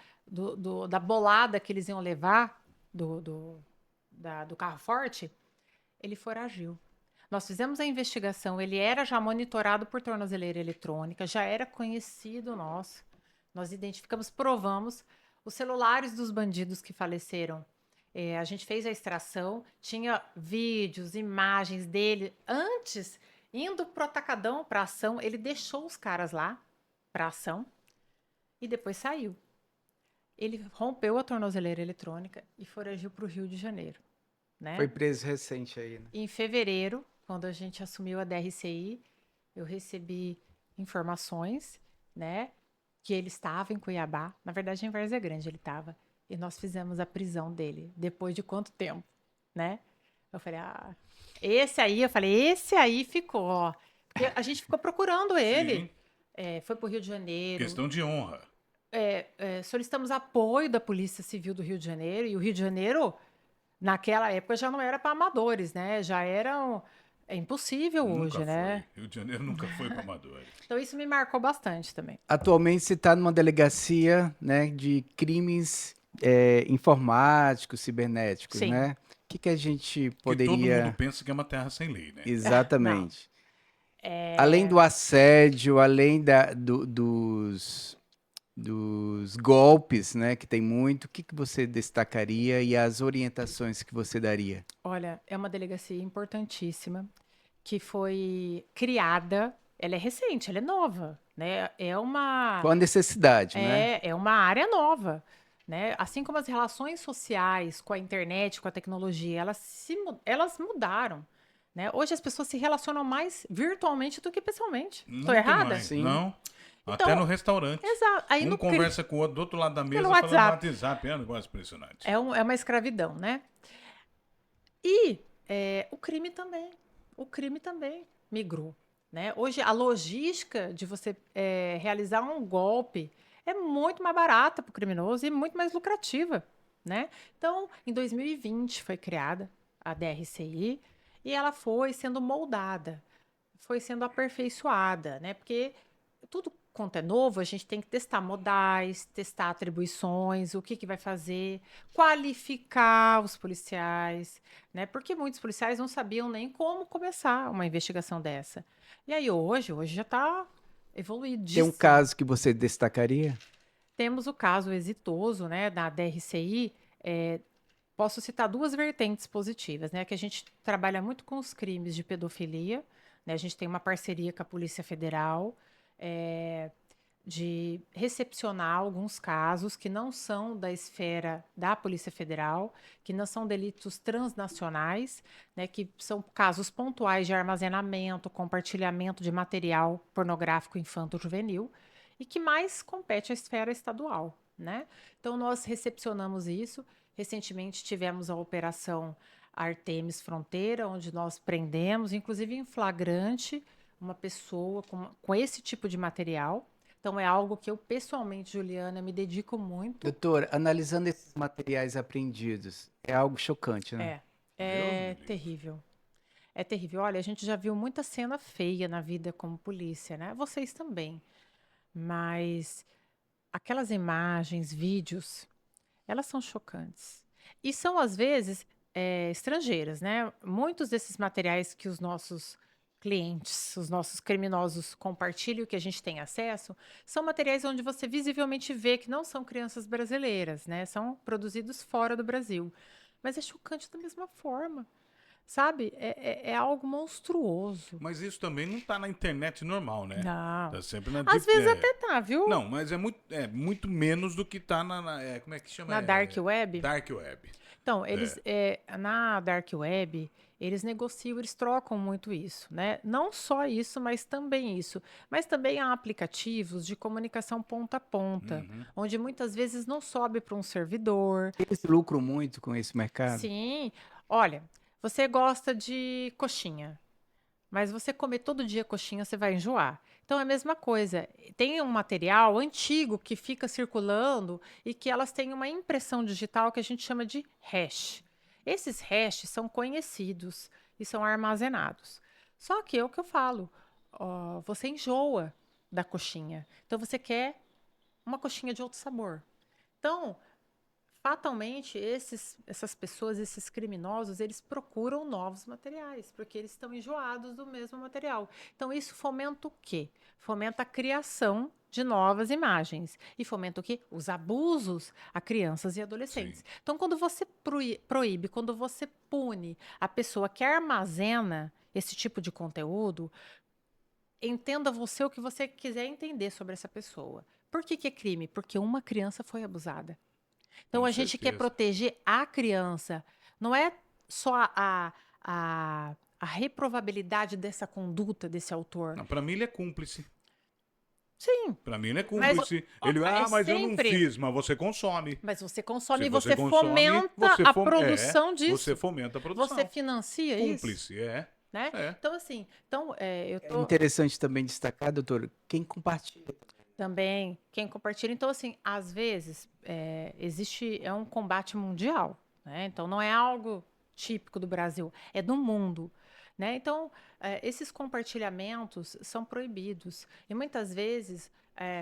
da bolada que eles iam levar do carro forte, ele foragiu. Nós fizemos a investigação, ele era já monitorado por tornozeleira eletrônica, já era conhecido nosso. Nós identificamos, provamos os celulares dos bandidos que faleceram. A gente fez a extração, tinha vídeos, imagens dele antes. Indo pro Atacadão para ação, ele deixou os caras lá para ação e depois saiu. Ele rompeu a tornozeleira eletrônica e foragiu para o Rio de Janeiro, né? Foi preso recente aí, né? Em fevereiro, quando a gente assumiu a DRCI, eu recebi informações, né, que ele estava em Cuiabá. Na verdade, em Várzea Grande ele estava. E nós fizemos a prisão dele. Depois de quanto tempo, né? Eu falei, esse aí ficou, ó. Porque a gente ficou procurando ele. Foi pro Rio de Janeiro. Questão de honra. Solicitamos apoio da Polícia Civil do Rio de Janeiro. E o Rio de Janeiro, naquela época, já não era para amadores, né? Já era impossível Nunca hoje, né? Rio de Janeiro nunca foi para amadores. Então isso me marcou bastante também. Atualmente você está numa delegacia, né, de crimes informáticos, cibernéticos, Sim. né? O que a gente Que todo poderia... mundo pensa que é uma terra sem lei, né? Exatamente. Além do assédio, além dos golpes, né, que tem muito, o que você destacaria e as orientações que você daria? Olha, é uma delegacia importantíssima que foi criada. Ela é recente, ela é nova, né? Foi uma necessidade, né? É uma área nova, né? Assim como as relações sociais com a internet, com a tecnologia, elas mudaram, né? Hoje as pessoas se relacionam mais virtualmente do que pessoalmente. Estou Muito errada? mais. Sim. Não. Então, Até no restaurante. Exato. Aí Um conversa com o outro do outro lado da mesa pelo falando no WhatsApp. WhatsApp. É um negócio impressionante. É uma escravidão, né? E o crime também. O crime também migrou, né? Hoje a logística de você realizar um golpe é muito mais barata para o criminoso e muito mais lucrativa, né? Então, em 2020 foi criada a DRCI e ela foi sendo moldada, foi sendo aperfeiçoada, né? Porque tudo conta é novo, a gente tem que testar modais, testar atribuições, o que que vai fazer, qualificar os policiais, né? Porque muitos policiais não sabiam nem como começar uma investigação dessa. E aí hoje já está Tem um evoluidíssimo. caso que você destacaria? Temos o caso exitoso, né, da DRCI. Posso citar duas vertentes positivas, né? Que a gente trabalha muito com os crimes de pedofilia, né? A gente tem uma parceria com a Polícia Federal, de recepcionar alguns casos que não são da esfera da Polícia Federal, que não são delitos transnacionais, né? Que são casos pontuais de armazenamento, compartilhamento de material pornográfico infanto-juvenil e que mais compete à esfera estadual, né? Então, nós recepcionamos isso. Recentemente tivemos a operação Artemis Fronteira, onde nós prendemos, inclusive em flagrante, uma pessoa com esse tipo de material. Então, é algo que eu, pessoalmente, Juliana, me dedico muito. Doutor, analisando esses materiais apreendidos, é algo chocante, né? É terrível. É terrível. Olha, a gente já viu muita cena feia na vida como polícia, né? Vocês também. Mas aquelas imagens, vídeos, elas são chocantes. E são, às vezes, estrangeiras, né? Muitos desses materiais que os nossos clientes, os nossos criminosos compartilham, que a gente tem acesso, são materiais onde você visivelmente vê que não são crianças brasileiras, né? São produzidos fora do Brasil. Mas é chocante da mesma forma, sabe? É algo monstruoso. Mas isso também não tá na internet normal, né? Não. Tá sempre na Às vezes até tá, viu? Não, mas muito menos do que tá como é que chama? Na Dark Web. Dark Web. Então, eles, na Dark Web, eles negociam, eles trocam muito isso, né? Não só isso, mas também isso. Mas também há aplicativos de comunicação ponta a ponta, onde muitas vezes não sobe para um servidor. Eles lucram muito com esse mercado? Sim. Olha, você gosta de coxinha, mas você comer todo dia coxinha, você vai enjoar. Então é a mesma coisa. Tem um material antigo que fica circulando e que elas têm uma impressão digital que a gente chama de hash. Esses hashes são conhecidos e são armazenados. Só que é o que eu falo, você enjoa da coxinha. Então você quer uma coxinha de outro sabor. Então, fatalmente, essas pessoas, esses criminosos, eles procuram novos materiais, porque eles estão enjoados do mesmo material. Então, isso fomenta o quê? Fomenta a criação de novas imagens. E fomenta o quê? Os abusos a crianças e adolescentes. Sim. Então, quando você proíbe, quando você pune a pessoa que armazena esse tipo de conteúdo, entenda você o que você quiser entender sobre essa pessoa. Por que que é crime? Porque uma criança foi abusada. Então, Com a gente quer certeza. proteger a criança. Não é só a reprovabilidade dessa conduta desse autor. Não, pra mim ele é cúmplice. Sim, Pra mim ele é Mas, cúmplice. ó, Ele, é mas eu não sempre- fiz, mas você consome. mas você consome Se e você consome, fomenta você a fom- produção disso. Você fomenta a produção. Você financia isso, Cúmplice, né? É. Então, assim, eu É tô interessante também destacar, doutor, quem compartilha. também, quem compartilha. Então, assim, às vezes, é um combate mundial, né? Então, não é algo típico do Brasil, é do mundo, né? Então, esses compartilhamentos são proibidos. E muitas vezes,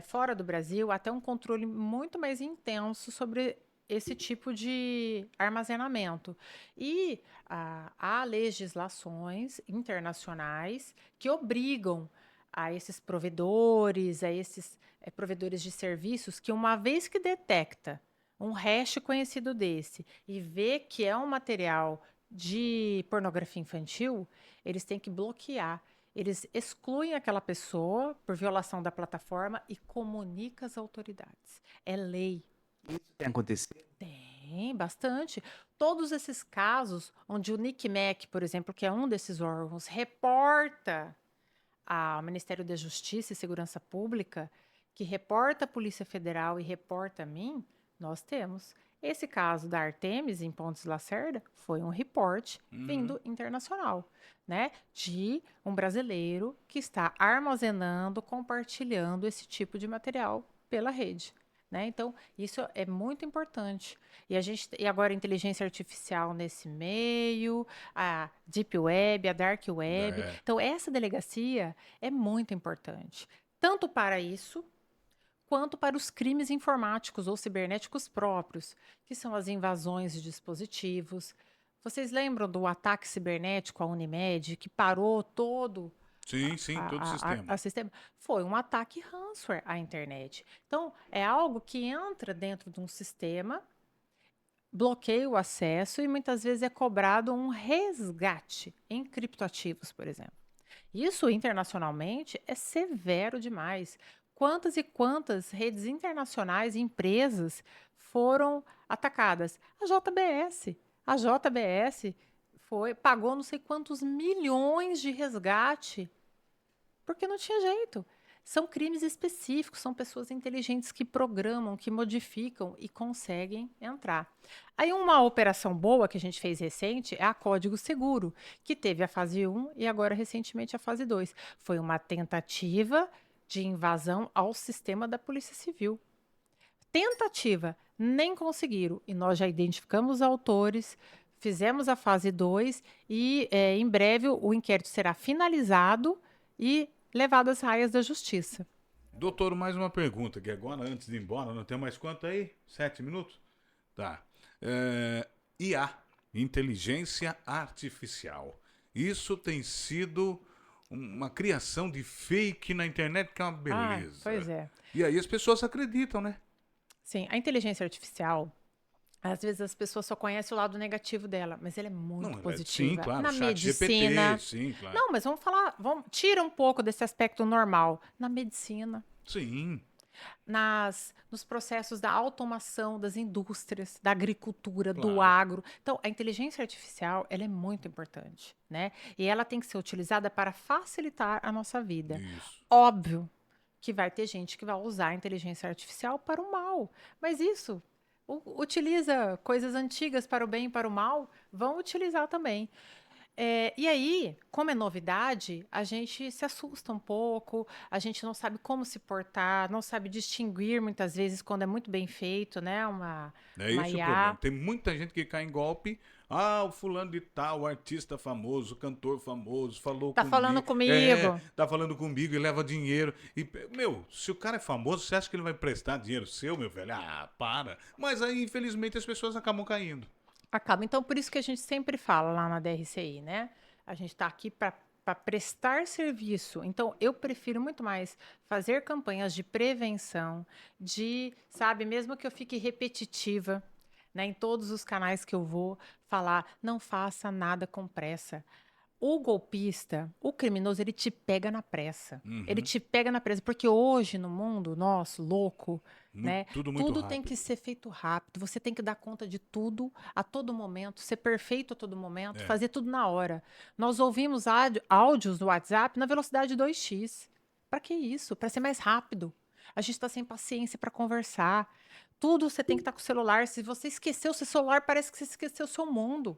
fora do Brasil, até um controle muito mais intenso sobre esse tipo de armazenamento. E há legislações internacionais que obrigam a esses provedores, a esses provedores de serviços, que uma vez que detecta um hash conhecido desse e vê que é um material de pornografia infantil, eles têm que bloquear. Eles excluem aquela pessoa por violação da plataforma e comunicam às autoridades. É lei. Isso tem acontecido? Tem, bastante. Todos esses casos onde o NICMEC, por exemplo, que é um desses órgãos, reporta ao Ministério da Justiça e Segurança Pública, que reporta a Polícia Federal e reporta a mim, nós temos. Esse caso da Artemis em Pontes Lacerda foi um reporte vindo internacional, né? De um brasileiro que está armazenando, compartilhando esse tipo de material pela rede. Né? Então, isso é muito importante. E agora a inteligência artificial nesse meio, a Deep Web, a Dark Web. É. Então, essa delegacia é muito importante. tanto para isso, quanto para os crimes informáticos ou cibernéticos próprios, que são as invasões de dispositivos. Vocês lembram do ataque cibernético à Unimed, que parou todo Sim, todo o sistema. a sistema? Foi um ataque ransomware à internet. Então, é algo que entra dentro de um sistema, bloqueia o acesso e muitas vezes é cobrado um resgate em criptoativos, por exemplo. Isso internacionalmente é severo demais. Quantas e quantas redes internacionais e empresas foram atacadas? A JBS pagou não sei quantos milhões de resgate, porque não tinha jeito. São crimes específicos, são pessoas inteligentes que programam, que modificam e conseguem entrar. Aí uma operação boa que a gente fez recente é a Código Seguro, que teve a fase 1 e agora recentemente a fase 2. Foi uma tentativa de invasão ao sistema da Polícia Civil. Tentativa, nem conseguiram. E nós já identificamos os autores, fizemos a fase 2 e em breve o inquérito será finalizado e levado às raias da justiça. Doutor, mais uma pergunta, que agora, antes de ir embora, não tem mais quanto aí? 7 minutos? Tá. IA, inteligência artificial. Isso tem sido uma criação de fake na internet, que é uma beleza. Pois é. E aí as pessoas acreditam, né? Sim, a inteligência artificial, às vezes as pessoas só conhecem o lado negativo dela, mas ela é muito positiva. Sim, claro. Na Chat medicina. GPT, sim, claro. Não, mas tira um pouco desse aspecto normal. Na medicina, Sim. nos processos da automação das indústrias, da agricultura, Claro. do agro. Então, a inteligência artificial, ela é muito importante, né? E ela tem que ser utilizada para facilitar a nossa vida. Isso. Óbvio que vai ter gente que vai usar a inteligência artificial para o mal, mas isso utiliza coisas antigas para o bem e para o mal, vão utilizar também. E aí, como é novidade, a gente se assusta um pouco, a gente não sabe como se portar, não sabe distinguir muitas vezes quando é muito bem feito, né? Uma É esse o IA. problema. Tem muita gente que cai em golpe. Ah, o fulano de tal, o artista famoso, o cantor famoso, falou Tá comigo. falando comigo. Tá falando comigo e leva dinheiro. E, meu, se o cara é famoso, você acha que ele vai prestar dinheiro seu, meu velho? Ah, para. Mas aí, infelizmente, as pessoas acabam caindo. Acaba. Então, por isso que a gente sempre fala lá na DRCI, né? A gente está aqui para prestar serviço. Então, eu prefiro muito mais fazer campanhas de prevenção, sabe, mesmo que eu fique repetitiva, né, em todos os canais que eu vou falar, não faça nada com pressa. O golpista, o criminoso, ele te pega na pressa. Ele te pega na pressa, porque hoje no mundo nosso, louco, né? Tudo muito Tudo tem rápido. que ser feito rápido. Você tem que dar conta de tudo a todo momento, ser perfeito a todo momento, fazer tudo na hora. Nós ouvimos áudios no WhatsApp na velocidade 2x. Para que isso? Para ser mais rápido. A gente está sem paciência para conversar. Tudo você tem que estar com o celular. Se você esqueceu o seu celular, parece que você esqueceu o seu mundo.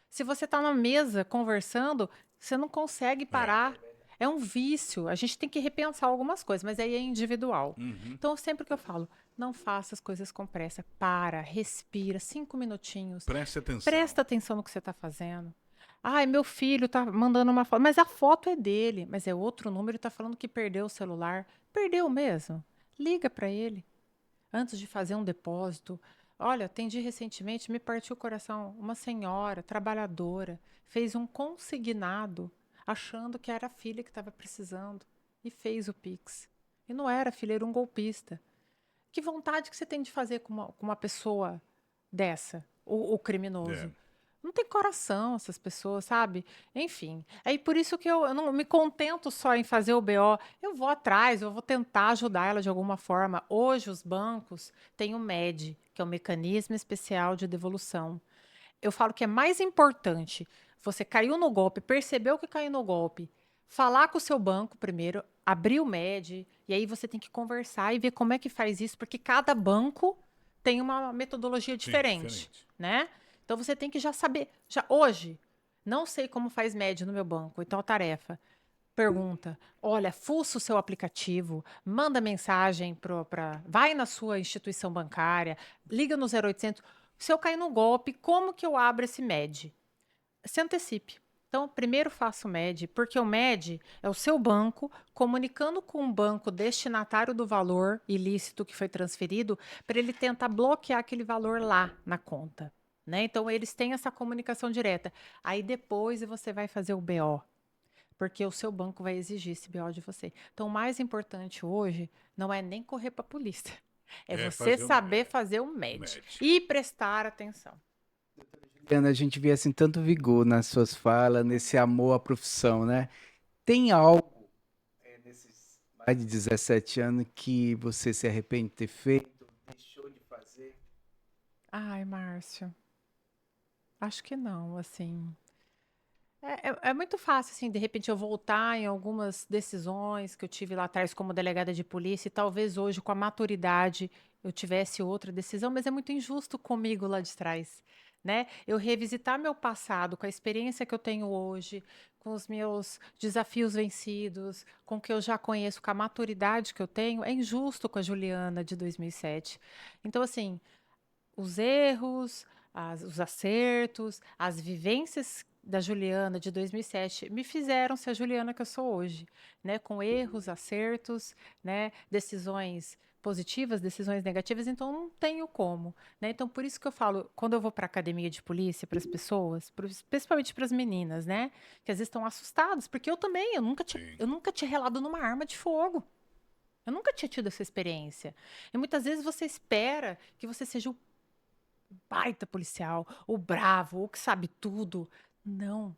Se você está na mesa conversando, você não consegue parar. É um vício. A gente tem que repensar algumas coisas, mas aí é individual. Então, sempre que eu falo, não faça as coisas com pressa. Para, respira, 5 minutinhos. Preste atenção. Presta atenção no que você está fazendo. Ai, meu filho está mandando uma foto. Mas a foto é dele. Mas é outro número e está falando que perdeu o celular. Perdeu mesmo? Liga para ele. Antes de fazer um depósito. Olha, atendi recentemente, me partiu o coração. Uma senhora, trabalhadora, fez um consignado, achando que era a filha que estava precisando, e fez o Pix. E não era a filha, era um golpista. Que vontade que você tem de fazer com uma pessoa dessa, o criminoso? Não tem coração essas pessoas, sabe? Enfim, é por isso que eu não me contento só em fazer o BO. Eu vou atrás, eu vou tentar ajudar ela de alguma forma. Hoje os bancos têm o MED, que é o Mecanismo Especial de Devolução. Eu falo que é mais importante você caiu no golpe, percebeu que caiu no golpe, falar com o seu banco primeiro, abrir o MED, e aí você tem que conversar e ver como é que faz isso, porque cada banco tem uma metodologia diferente, né? Então, você tem que já saber. Hoje, não sei como faz MED no meu banco. Então, a tarefa, pergunta, olha, fuça o seu aplicativo, manda mensagem vai na sua instituição bancária, liga no 0800. Se eu cair no golpe, como que eu abro esse MED? Se antecipe. Então, primeiro faça o MED, porque o MED é o seu banco comunicando com o banco destinatário do valor ilícito que foi transferido para ele tentar bloquear aquele valor lá na conta, né? Então, eles têm essa comunicação direta. Aí depois você vai fazer o BO, porque o seu banco vai exigir esse BO de você. Então, o mais importante hoje não é nem correr para a polícia, é você fazer o saber MED. fazer o MED MED. e prestar atenção. Ana, a gente vê assim tanto vigor nas suas falas, nesse amor à profissão, né? Tem algo nesses mais de 17 anos que você se arrepende de ter feito, deixou de fazer? Ai, Márcio, acho que não, assim. É muito fácil, assim, de repente eu voltar em algumas decisões que eu tive lá atrás como delegada de polícia e talvez hoje, com a maturidade, eu tivesse outra decisão, mas é muito injusto comigo lá de trás, né? Eu revisitar meu passado com a experiência que eu tenho hoje, com os meus desafios vencidos, com o que eu já conheço, com a maturidade que eu tenho, é injusto com a Juliana de 2007. Então, assim, os erros, os acertos, as vivências da Juliana de 2007 me fizeram ser a Juliana que eu sou hoje, né? Com erros, acertos, né? Decisões positivas, decisões negativas, então não tenho como, né? Então por isso que eu falo, quando eu vou para academia de polícia, para as pessoas, principalmente para as meninas, né? Que às vezes estão assustadas, porque eu também, Sim. eu nunca tinha relado numa arma de fogo. Eu nunca tinha tido essa experiência. E muitas vezes você espera que você seja o baita policial, o bravo, o que sabe tudo. Não,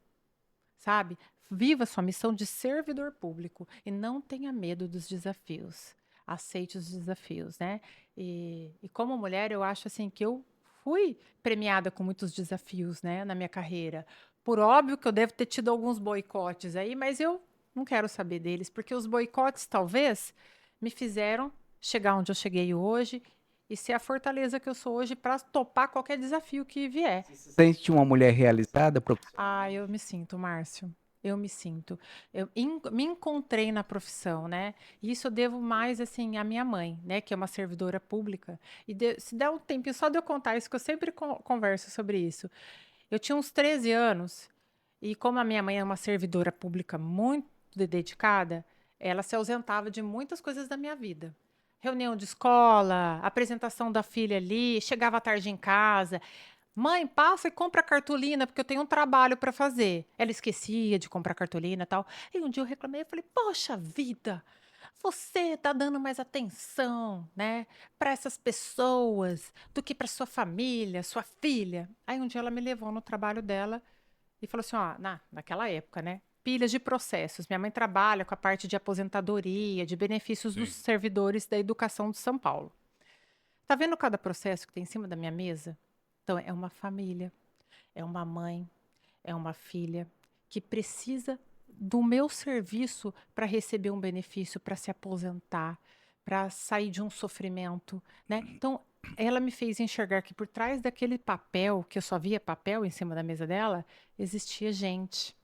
sabe? Viva sua missão de servidor público e não tenha medo dos desafios. Aceite os desafios, né? E como mulher, eu acho assim que eu fui premiada com muitos desafios, né, na minha carreira. Por óbvio que eu devo ter tido alguns boicotes aí, mas eu não quero saber deles, porque os boicotes talvez me fizeram chegar onde eu cheguei hoje e ser a fortaleza que eu sou hoje para topar qualquer desafio que vier. Você se sente uma mulher realizada, profissional? Ah, eu me sinto, Márcio. Eu me sinto. Me encontrei na profissão, né? E isso eu devo mais, assim, à minha mãe, né? Que é uma servidora pública. E se der um tempinho só de eu contar isso, que eu sempre converso sobre isso. Eu tinha uns 13 anos, e como a minha mãe é uma servidora pública muito dedicada, ela se ausentava de muitas coisas da minha vida. Reunião de escola, apresentação da filha ali, chegava tarde em casa. Mãe, passa e compra cartolina, porque eu tenho um trabalho para fazer. Ela esquecia de comprar cartolina e tal. E um dia eu reclamei, eu falei, poxa vida, você tá dando mais atenção, né, para essas pessoas do que para sua família, sua filha. Aí um dia ela me levou no trabalho dela e falou assim, ó, naquela época, né, pilhas de processos. Minha mãe trabalha com a parte de aposentadoria, de benefícios dos Sim. servidores da educação de São Paulo. Tá vendo cada processo que tem em cima da minha mesa? Então, é uma família, é uma mãe, é uma filha que precisa do meu serviço para receber um benefício, para se aposentar, para sair de um sofrimento, né? Então, ela me fez enxergar que por trás daquele papel, que eu só via papel em cima da mesa dela, existia gente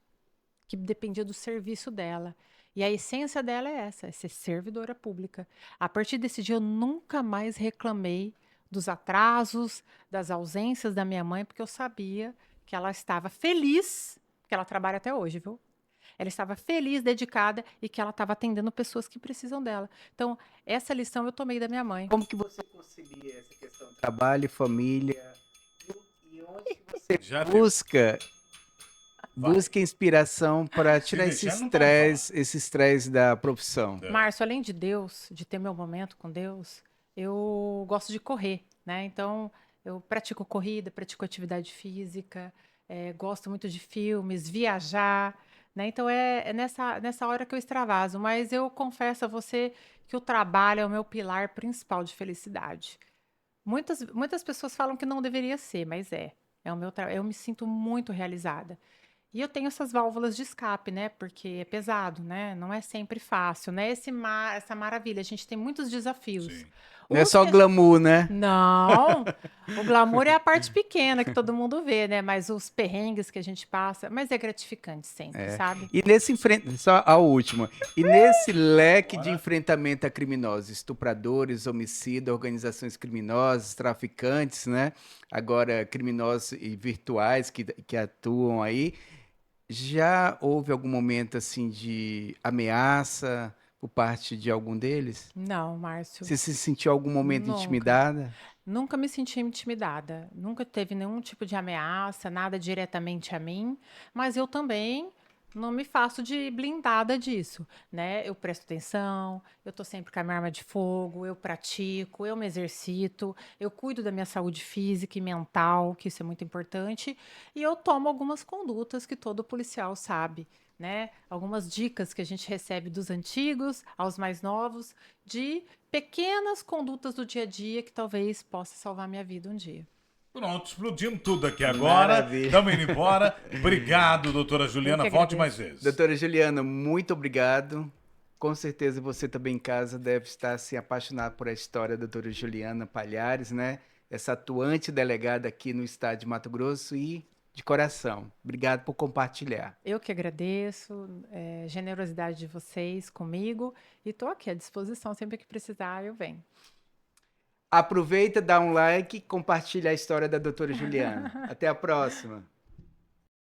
que dependia do serviço dela. E a essência dela é essa, é ser servidora pública. A partir desse dia, eu nunca mais reclamei dos atrasos, das ausências da minha mãe, porque eu sabia que ela estava feliz, que ela trabalha até hoje, viu? Ela estava feliz, dedicada e que ela estava atendendo pessoas que precisam dela. Então, essa lição eu tomei da minha mãe. Como que você concilia essa questão de trabalho, família? E onde que você Já busca inspiração para Se tirar deixar, não pode falar. esse estresse da profissão? É. Márcio, além de Deus, de ter meu momento com Deus, eu gosto de correr, né? Então, eu pratico corrida, pratico atividade física, gosto muito de filmes, viajar, né? Então, é nessa hora que eu extravaso. Mas eu confesso a você que o trabalho é o meu pilar principal de felicidade. Muitas pessoas falam que não deveria ser, mas é. É o meu eu me sinto muito realizada. E eu tenho essas válvulas de escape, né? Porque é pesado, né? Não é sempre fácil, né? Essa maravilha. A gente tem muitos desafios. Sim. Não é Uns só que glamour, né? Não, o glamour é a parte pequena que todo mundo vê, né? Mas os perrengues que a gente passa, mas é gratificante sempre, sabe? E nesse enfrentamento, só a última, e nesse leque de Bora. enfrentamento a criminosos, estupradores, homicídios, organizações criminosas, traficantes, né? Agora criminosos e virtuais que atuam aí, Já houve algum momento assim de ameaça por parte de algum deles? Não, Márcio, Você se sentiu algum momento nunca. intimidada? Nunca me senti intimidada, nunca teve nenhum tipo de ameaça, nada diretamente a mim, mas eu também não me faço de blindada disso, né? Eu presto atenção, eu tô sempre com a minha arma de fogo, eu pratico, eu me exercito, eu cuido da minha saúde física e mental, que isso é muito importante, e eu tomo algumas condutas que todo policial sabe, né? Algumas dicas que a gente recebe dos antigos aos mais novos, de pequenas condutas do dia a dia que talvez possa salvar minha vida um dia. Pronto, explodimos tudo aqui agora. Maravilha. Estamos indo embora. Obrigado, doutora Eu Juliana. que Volte mais agradeço. vezes. Doutora Juliana, muito obrigado. Com certeza você também em casa deve estar assim, apaixonado por a história da doutora Juliana Palhares, né? Essa atuante delegada aqui no estado de Mato Grosso e de coração. Obrigado por compartilhar. Eu que agradeço, generosidade de vocês comigo e estou aqui à disposição sempre que precisar, eu venho. Aproveita, dá um like e compartilha a história da doutora Juliana. Até a próxima.